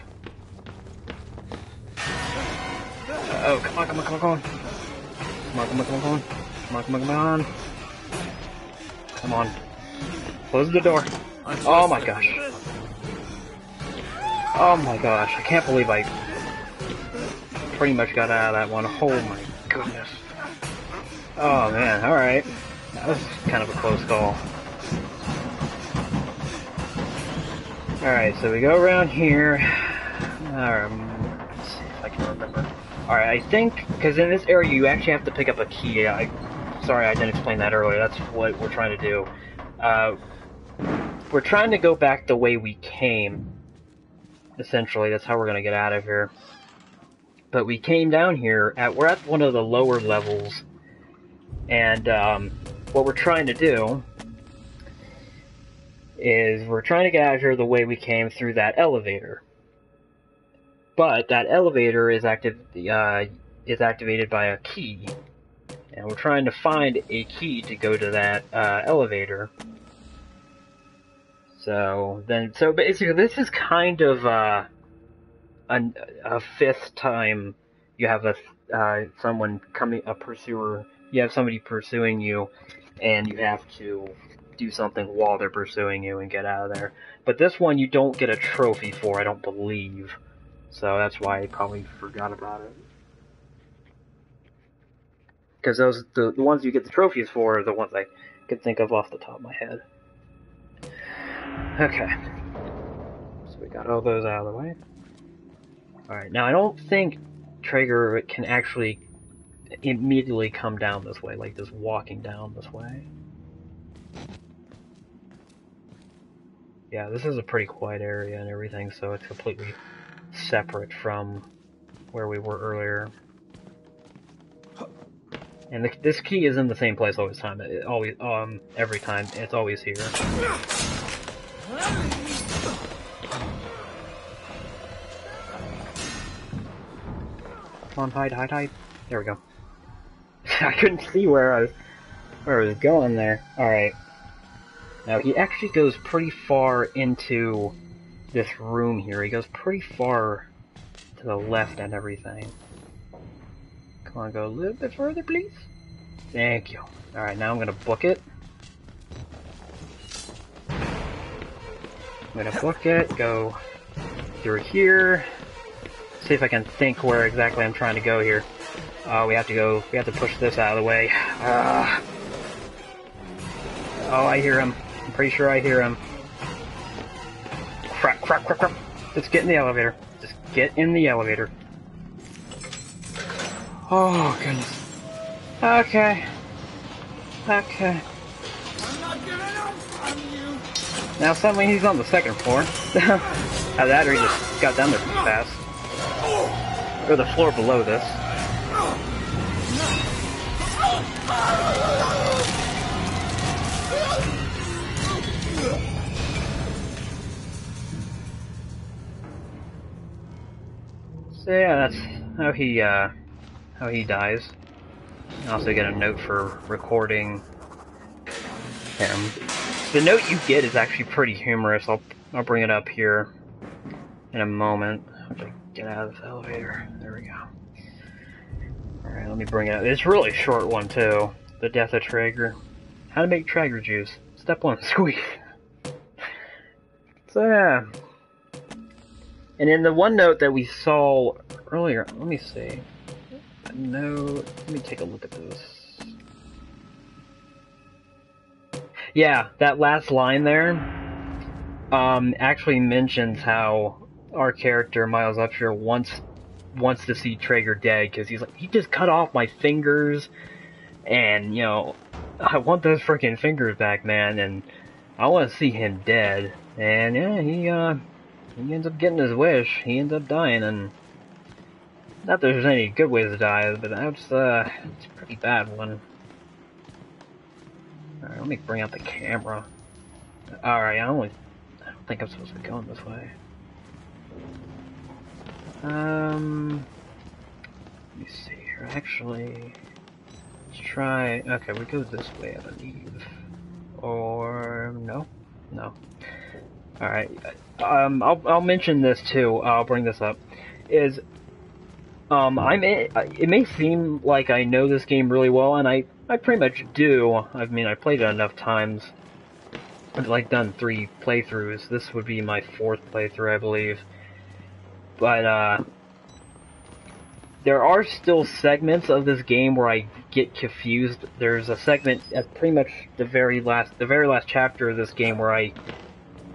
Oh, come on. Come on. Close the door. Oh my gosh. Oh my gosh, I can't believe I pretty much got out of that one. Oh my goodness. Oh man, alright. That was kind of a close call. Alright, so we go around here. Let's see if I can remember. Alright, I think, because in this area you actually have to pick up a key. Sorry I didn't explain that earlier. That's what we're trying to do. We're trying to go back the way we came. Essentially, that's how we're going to get out of here. But we came down here, we're at one of the lower levels, and what we're trying to do is we're trying to get out of here the way we came through that elevator. But that elevator is activated by a key, and we're trying to find a key to go to that elevator. So basically, this is kind of a 5th time you have someone coming, a pursuer. You have somebody pursuing you, and you have to do something while they're pursuing you and get out of there. But this one you don't get a trophy for, I don't believe. So that's why I probably forgot about it. Because the ones you get the trophies for are the ones I could think of off the top of my head. Okay. So we got all those out of the way. Alright, now I don't think Traeger can actually immediately come down this way, like just walking down this way. Yeah, this is a pretty quiet area and everything, so it's completely separate from where we were earlier. And this key is in the same place every time. It's always here. Come on, hide. There we go. I couldn't see where I was going there. Alright. Now, he actually goes pretty far into this room here. He goes pretty far to the left and everything. Come on, go a little bit further, please. Thank you. Alright, now I'm gonna book it. Go through here. See if I can think where exactly I'm trying to go here. We have to push this out of the way. Oh, I hear him. I'm pretty sure I hear him. Crap, crap, crap, crap. Just get in the elevator. Just get in the elevator. Oh, goodness. Okay. Okay. I'm not gonna know from you. Now suddenly he's on the second floor. How that, or he just got down there too fast. Or the floor below this. So yeah, that's how he dies. You also get a note for recording him. The note you get is actually pretty humorous. I'll bring it up here in a moment. I'll just get out of this elevator. There we go. Alright, let me bring it up. It's a really short one too. The death of Traeger. How to make Traeger juice. Step 1, squeeze. So yeah. And in the one note that we saw earlier, let me see. No, let me take a look at this. Yeah, that last line there actually mentions how our character, Miles Upshur, wants to see Traeger dead, because he's like, he just cut off my fingers, and, you know, I want those freaking fingers back, man, and I want to see him dead. And yeah, he ends up getting his wish. He ends up dying, and not that there's any good ways to die, but that's it's a pretty bad one. Alright, let me bring out the camera. Alright, I don't think I'm supposed to be going this way. Let me see here. Actually, let's try. Okay, we go this way, I believe. Or no, no. All right. I'll mention this too. I'll bring this up. Is it may seem like I know this game really well, and I pretty much do. I mean, I played it enough times. I've like done 3 playthroughs. This would be my 4th playthrough, I believe. But there are still segments of this game where I get confused. There's a segment at pretty much the very last chapter of this game where I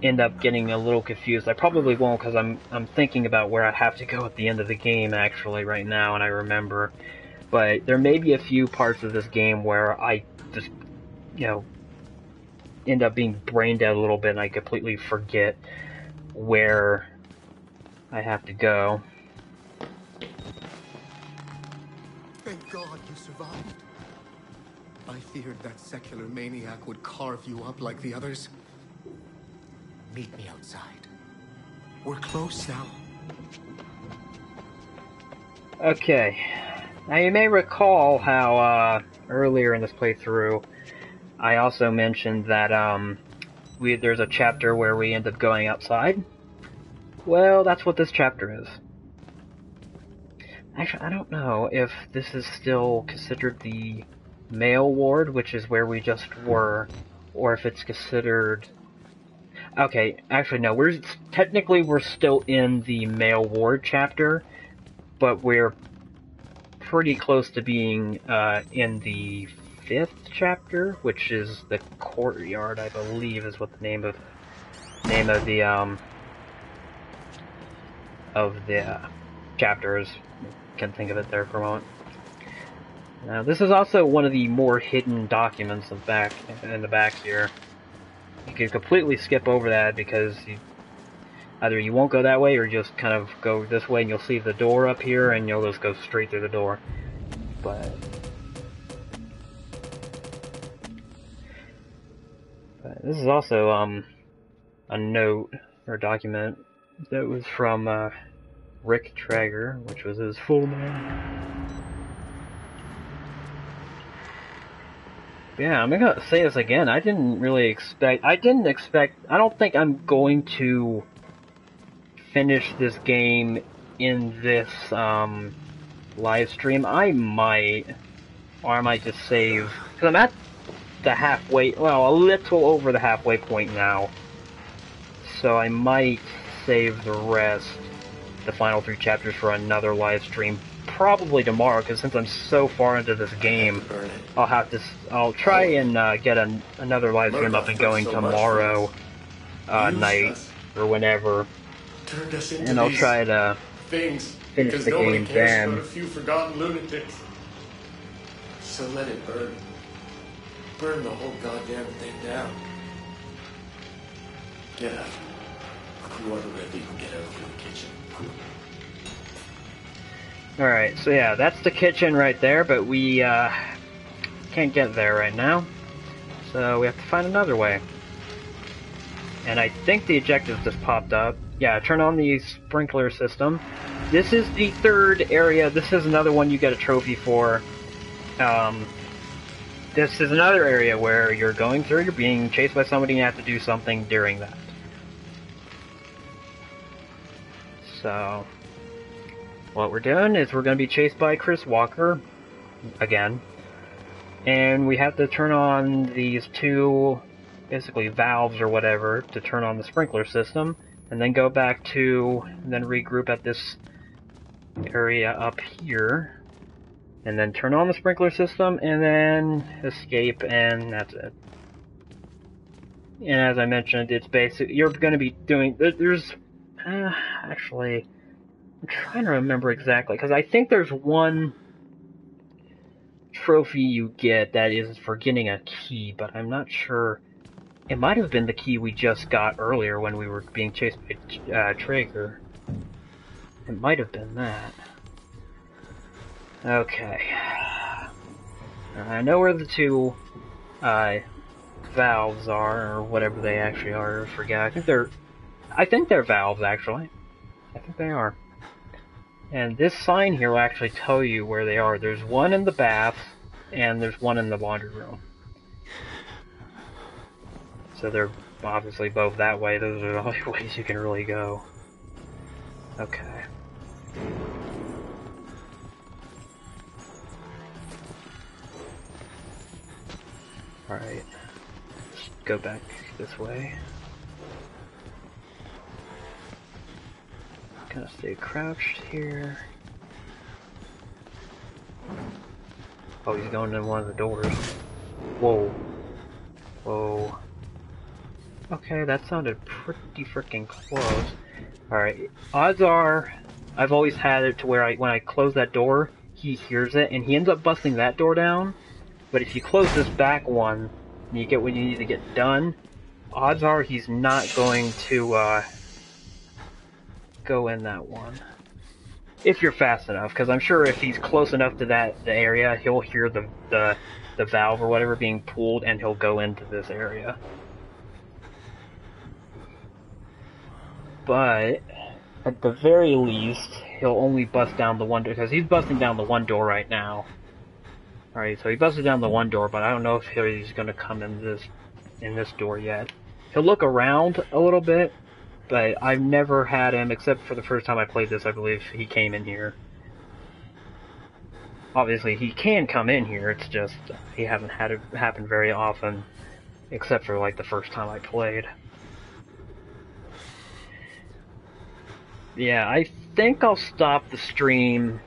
end up getting a little confused. I probably won't, because I'm thinking about where I have to go at the end of the game actually right now, and I remember. But there may be a few parts of this game where I just, you know, end up being brain dead a little bit, and I completely forget where I have to go. Thank God you survived. I feared that secular maniac would carve you up like the others. Meet me outside. We're close now. Okay. Now you may recall how earlier in this playthrough I also mentioned that there's a chapter where we end up going outside. Well, that's what this chapter is. Actually, I don't know if this is still considered the male ward, which is where we just were, or if it's considered... Okay, actually no, we're still in the male ward chapter, but we're pretty close to being in the 5th chapter, which is the courtyard, I believe is what the name of the chapter is. Can think of it there for a moment. Now, this is also one of the more hidden documents in the back here. You can completely skip over that because either you won't go that way, or just kind of go this way and you'll see the door up here and you'll just go straight through the door. But this is also a note or a document that was from Rick Traeger, which was his full name. Yeah, I'm gonna say this again. I don't think I'm going to finish this game in this live stream. I might, or I might just save, because I'm at the halfway, well, a little over the halfway point now. So I might save the rest, the final 3 chapters, for another live stream, probably tomorrow, because since I'm so far into this game, I'll try and get another live stream up and going tomorrow night or whenever, and I'll try to things finish the nobody game cares then. about a few forgotten lunatics. So let it burn. Burn the whole goddamn thing down. Get up. You are ready to get out to the kitchen. Alright, so yeah, that's the kitchen right there, but we can't get there right now. So we have to find another way. And I think the objective just popped up. Yeah, turn on the sprinkler system. This is the third area. This is another one you get a trophy for. This is another area where you're going through, you're being chased by somebody, and you have to do something during that. So, what we're doing is we're going to be chased by Chris Walker, again. And we have to turn on these two, basically valves or whatever, to turn on the sprinkler system. And then go back to, and then regroup at this area up here. And then turn on the sprinkler system, and then escape, and that's it. And as I mentioned, it's basic. You're going to be doing. There's actually, I'm trying to remember exactly, because I think there's one trophy you get that is for getting a key, but I'm not sure. It might have been the key we just got earlier when we were being chased by Traeger. It might have been that. Okay. I know where the two valves are, or whatever they actually are. I forget. I think they're valves, actually. I think they are. And this sign here will actually tell you where they are. There's one in the bath, and there's one in the laundry room. So they're obviously both that way. Those are the only ways you can really go. Okay. Alright, let's go back this way. Gonna stay crouched here. Oh, he's going in one of the doors. Whoa. Whoa. Okay, that sounded pretty freaking close. Alright, odds are, I've always had it to where when I close that door, he hears it, and he ends up busting that door down. But if you close this back one, and you get what you need to get done, odds are he's not going to go in that one. If you're fast enough, because I'm sure if he's close enough to the area, he'll hear the valve or whatever being pulled, and he'll go into this area. But at the very least, he'll only bust down the one door, because he's busting down the one door right now. Alright, so he busted down the one door, but I don't know if he's going to come in this door yet. He'll look around a little bit, but I've never had him, except for the first time I played this, I believe he came in here. Obviously, he can come in here, it's just, he hasn't had it happen very often, except for like the first time I played. Yeah, I think I'll stop the stream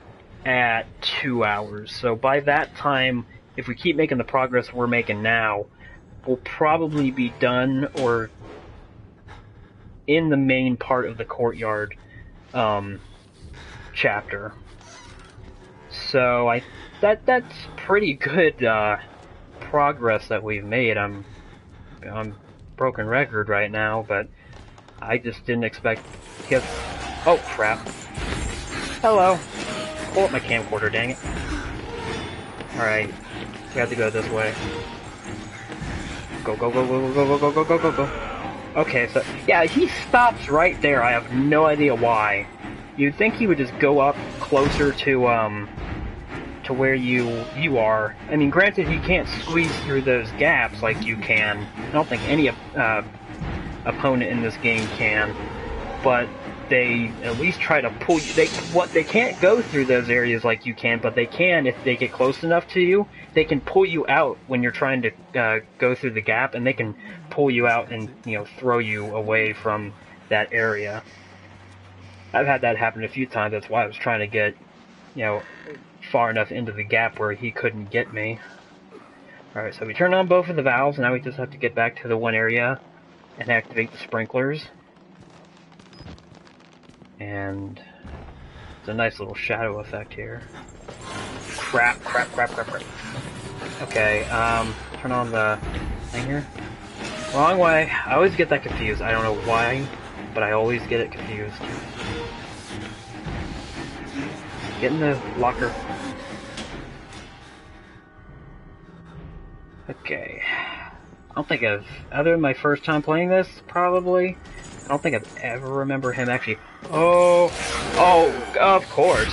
at 2 hours. So by that time, if we keep making the progress we're making now, we'll probably be done or in the main part of the courtyard chapter. So that's pretty good progress that we've made. I'm broken record right now, but I just didn't expect because oh crap. Hello. Pull up my camcorder, dang it. Alright. We have to go this way. Go, go, go, go, go, go, go, go, go, go, go. Okay, so, yeah, he stops right there. I have no idea why. You'd think he would just go up closer to where you are. I mean, granted, he can't squeeze through those gaps like you can. I don't think any opponent in this game can. But they at least try to pull you. They can't go through those areas like you can, but they can if they get close enough to you. They can pull you out when you're trying to go through the gap, and they can pull you out and throw you away from that area. I've had that happen a few times. That's why I was trying to get you know, far enough into the gap where he couldn't get me. Alright, so we turned on both of the valves, now we just have to get back to the one area and activate the sprinklers. And it's a nice little shadow effect here. Crap. Okay, turn on the thing here. Wrong way. I always get that confused. I don't know why, but I always get it confused. Get in the locker. Okay. I don't think other than my first time playing this, probably, I don't think I've ever remember him actually, oh, of course.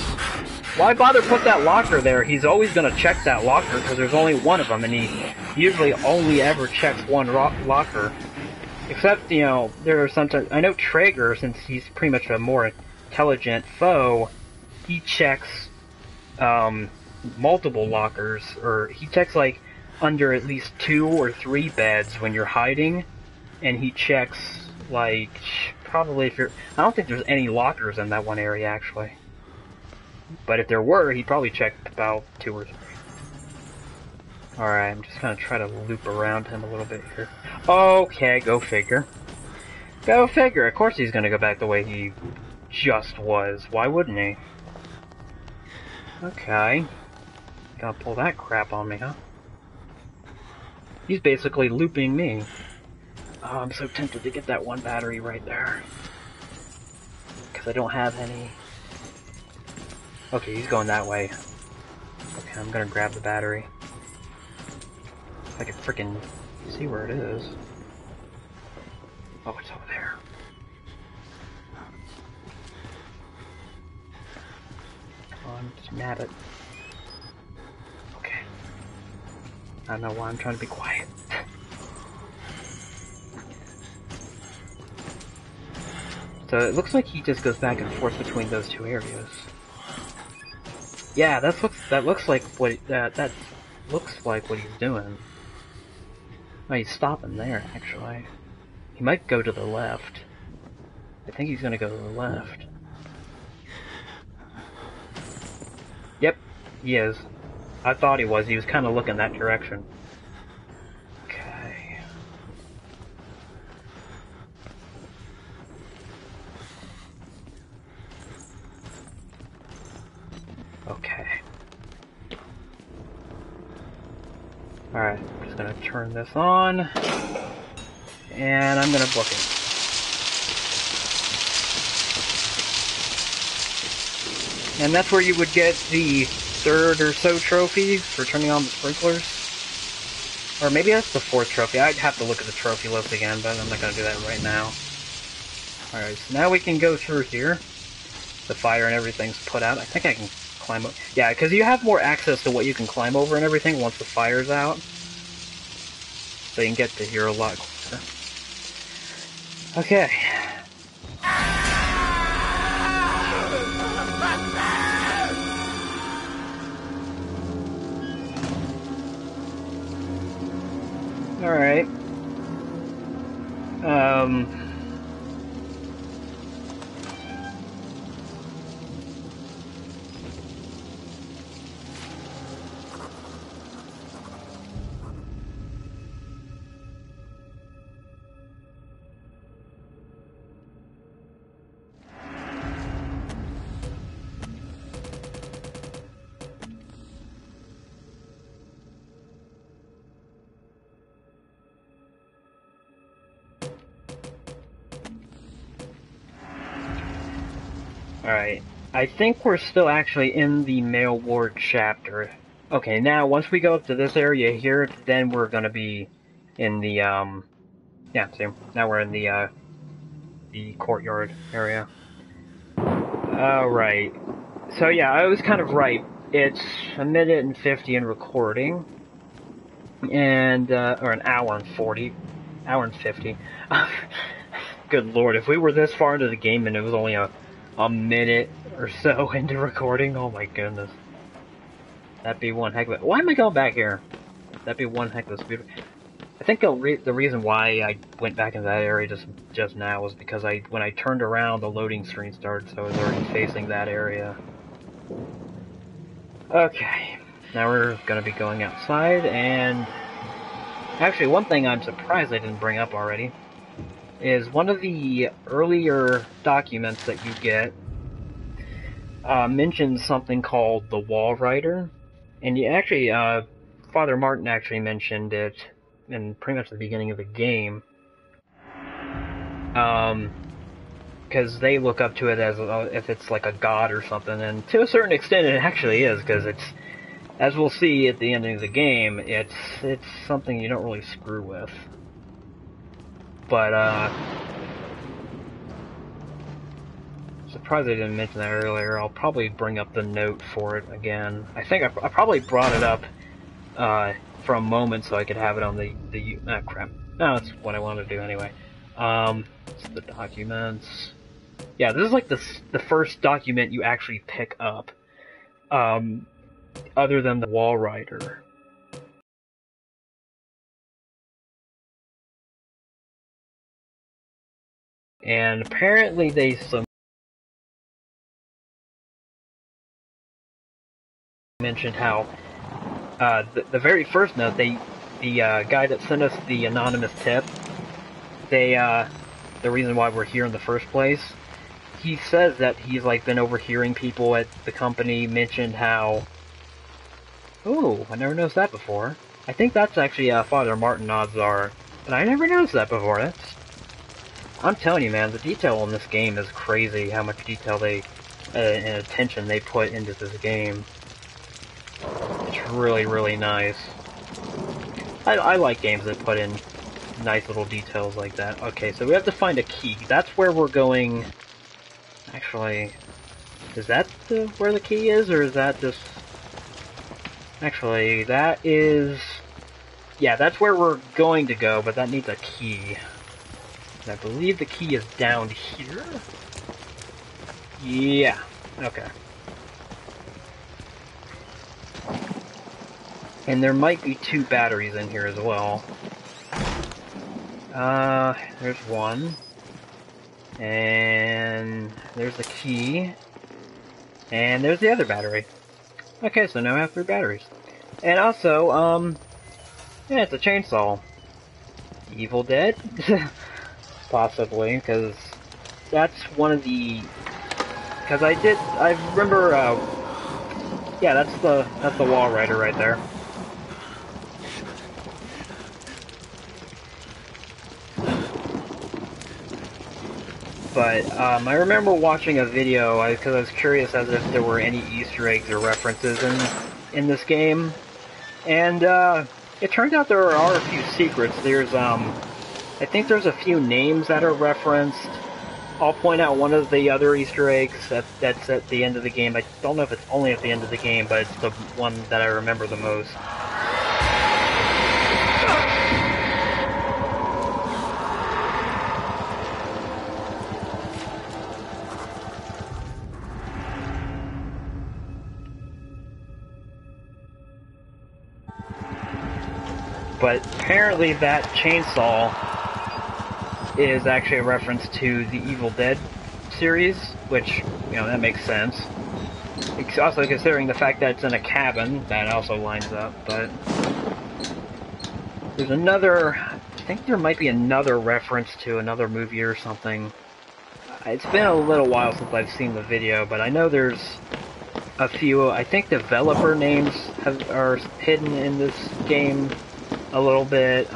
Why bother put that locker there? He's always gonna check that locker, because there's only one of them, and he usually only ever checks one locker. Except, you know, there are sometimes, I know Traeger, since he's pretty much a more intelligent foe, he checks, multiple lockers, or he checks, like, under at least 2 or 3 beds when you're hiding, and he checks, like, probably if you're, I don't think there's any lockers in that one area, actually. But if there were, he'd probably check about 2 or 3. Alright, I'm just gonna try to loop around him a little bit here. Okay, go figure. Go figure, of course he's gonna go back the way he just was. Why wouldn't he? Okay. Gonna pull that crap on me, huh? He's basically looping me. Oh, I'm so tempted to get that one battery right there. Because I don't have any. Okay, he's going that way. Okay, I'm gonna grab the battery. I can frickin' see where it is. Oh, it's over there. Come on, just nab it. Okay. I don't know why I'm trying to be quiet. So it looks like he just goes back and forth between those two areas. Yeah, that looks like what he's doing. Oh, he's stopping there, actually. He might go to the left. I think he's gonna go to the left. Yep, he is. I thought he was. He was kind of looking that direction. Okay. Okay. Alright, I'm just gonna turn this on. And I'm gonna book it. And that's where you would get the 3rd or so trophy for turning on the sprinklers. Or maybe that's the 4th trophy. I'd have to look at the trophy list again, but I'm not gonna do that right now. Alright, so now we can go through here. The fire and everything's put out. I think I can climb up. Yeah, because you have more access to what you can climb over and everything once the fire's out. So you can get to here a lot quicker. Okay. Alright. Alright, I think we're still actually in the mail ward chapter. Okay, now, once we go up to this area here, then we're gonna be in the, yeah, see, now we're in the courtyard area. Alright. So yeah, I was kind of right. It's 1:50 in recording. And, or an hour and 40. Hour and 50. Good lord, if we were this far into the game and it was only a minute or so into recording, oh my goodness. That'd be one heck of a... Why am I going back here? That'd be one heck of a speed... I think the reason why I went back into that area just now was because when I turned around, the loading screen started, so I was already facing that area. Okay, now we're gonna be going outside, and actually one thing I'm surprised I didn't bring up already is one of the earlier documents that you get mentions something called the Wall Rider, and you actually, Father Martin actually mentioned it in pretty much the beginning of the game, because they look up to it as if it's like a god or something, and to a certain extent it actually is, because it's, as we'll see at the ending of the game, it's something you don't really screw with. But, surprised I didn't mention that earlier. I'll probably bring up the note for it again. I think I probably brought it up, for a moment so I could have it on the crap. No, that's what I wanted to do anyway. It's the documents. Yeah, this is like the first document you actually pick up, other than the Wall Rider. And apparently they mentioned how the very first note, the guy that sent us the anonymous tip, the reason why we're here in the first place, he says that he's like been overhearing people at the company mention how, oh, I never noticed that before. I think that's actually Father Martin, odds are, but I never noticed that before. I'm telling you, man, the detail in this game is crazy. How much detail they and attention they put into this game. It's really, really nice. I like games that put in nice little details like that. Okay, so we have to find a key. That's where we're going. Actually, is that where the key is, or is that just... Actually, that is... Yeah, that's where we're going to go, but that needs a key. And I believe the key is down here? Yeah, okay. And there might be 2 batteries in here as well. There's one. And there's the key. And there's the other battery. Okay, so now I have 3 batteries. And also, yeah, it's a chainsaw. Evil Dead? Possibly, because that's one of the... Because I remember, yeah, that's the Wall Rider right there. But, I remember watching a video, because I was curious as if there were any Easter eggs or references in this game. And, it turned out there are a few secrets. There's, I think there's a few names that are referenced. I'll point out one of the other Easter eggs that's at the end of the game. I don't know if it's only at the end of the game, but it's the one that I remember the most. But apparently that chainsaw is actually a reference to the Evil Dead series, which, you know, that makes sense. Also, considering the fact that it's in a cabin, that also lines up, but... There's another... I think there might be another reference to another movie or something. It's been a little while since I've seen the video, but I know there's a few... I think developer names are hidden in this game a little bit.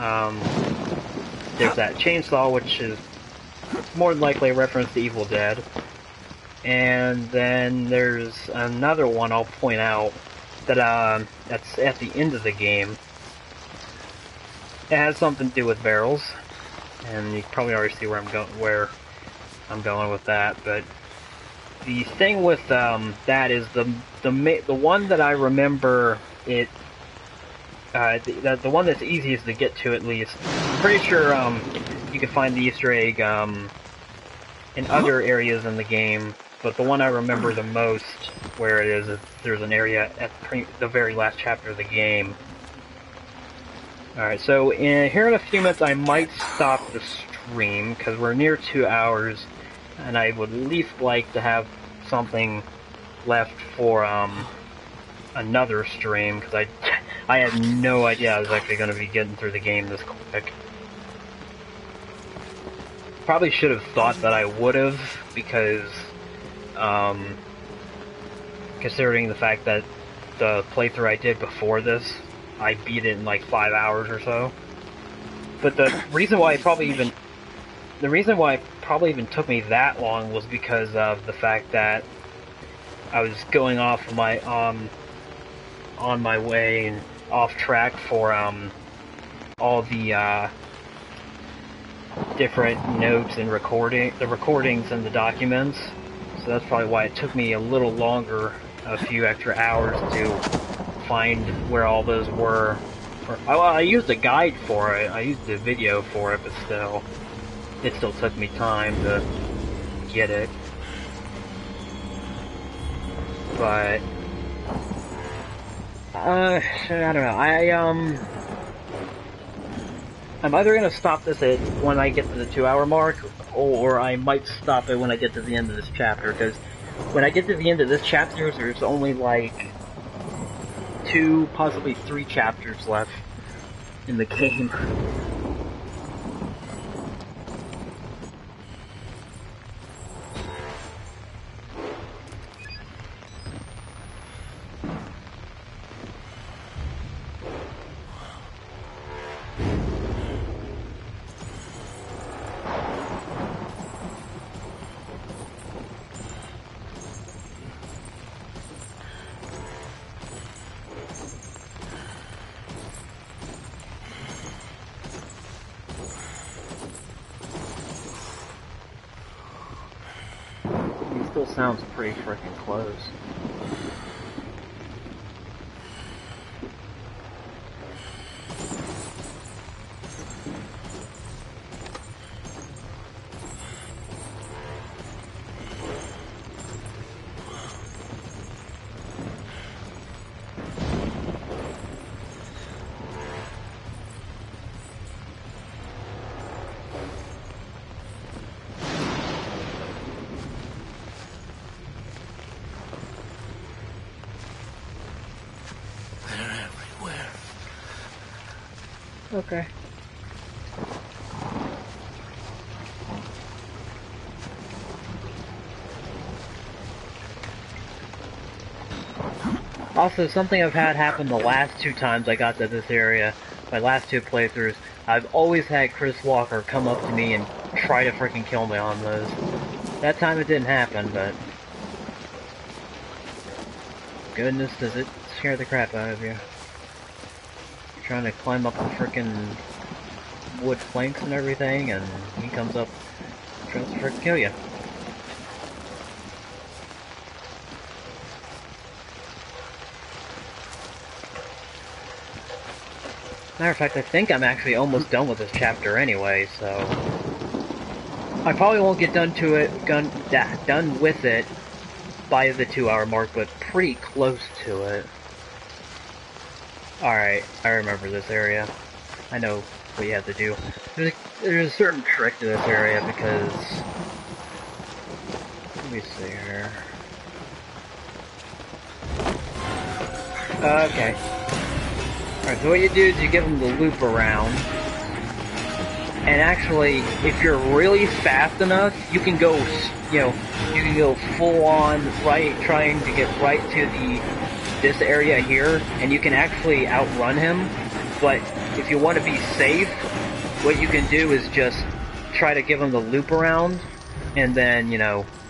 There's that chainsaw, which is more than likely a reference to Evil Dead. And then there's another one I'll point out that that's at the end of the game. It has something to do with barrels, and you probably already see where I'm going with that. But the thing with that is the one that I remember it. The one that's easiest to get to, at least. I'm pretty sure you can find the Easter egg in other areas in the game, but the one I remember the most where it is there's an area at the very last chapter of the game. Alright, so here in a few minutes I might stop the stream, because we're near 2 hours, and I would at least like to have something left for another stream, because I had no idea I was actually going to be getting through the game this quick. Probably should have thought that I would have, because, considering the fact that the playthrough I did before this, I beat it in like 5 hours or so. But the reason why it probably even took me that long was because of the fact that I was going off my on my way and off track for all the different notes and recordings and the documents. So that's probably why it took me a little longer, a few extra hours to find where all those were. Well, I used a guide for it, I used a video for it, but still, it still took me time to get it. But, I don't know, I'm either gonna stop this at when I get to the 2-hour mark, or I might stop it when I get to the end of this chapter, because when I get to the end of this chapter, there's only like 2, possibly 3 chapters left in the game. Still sounds pretty freaking close. Okay. Also, something I've had happen the last 2 times I got to this area, my last 2 playthroughs, I've always had Chris Walker come up to me and try to freaking kill me on those. That time it didn't happen, but goodness does it scare the crap out of you. You're trying to climb up the frickin' wood planks and everything, and he comes up and tries to frickin' kill you. Matter of fact, I think I'm actually almost done with this chapter anyway, so I probably won't get done with it by the 2-hour mark, but pretty close to it. Alright, I remember this area. I know what you have to do. There's a certain trick to this area because... Let me see here... Okay. Alright, so what you do is you give them the loop around. And actually, if you're really fast enough, you can go, you can go full on, right, trying to get right to this area here, and you can actually outrun him. But if you want to be safe, what you can do is just try to give him the loop around, and then,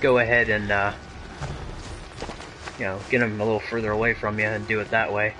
go ahead and, get him a little further away from you and do it that way.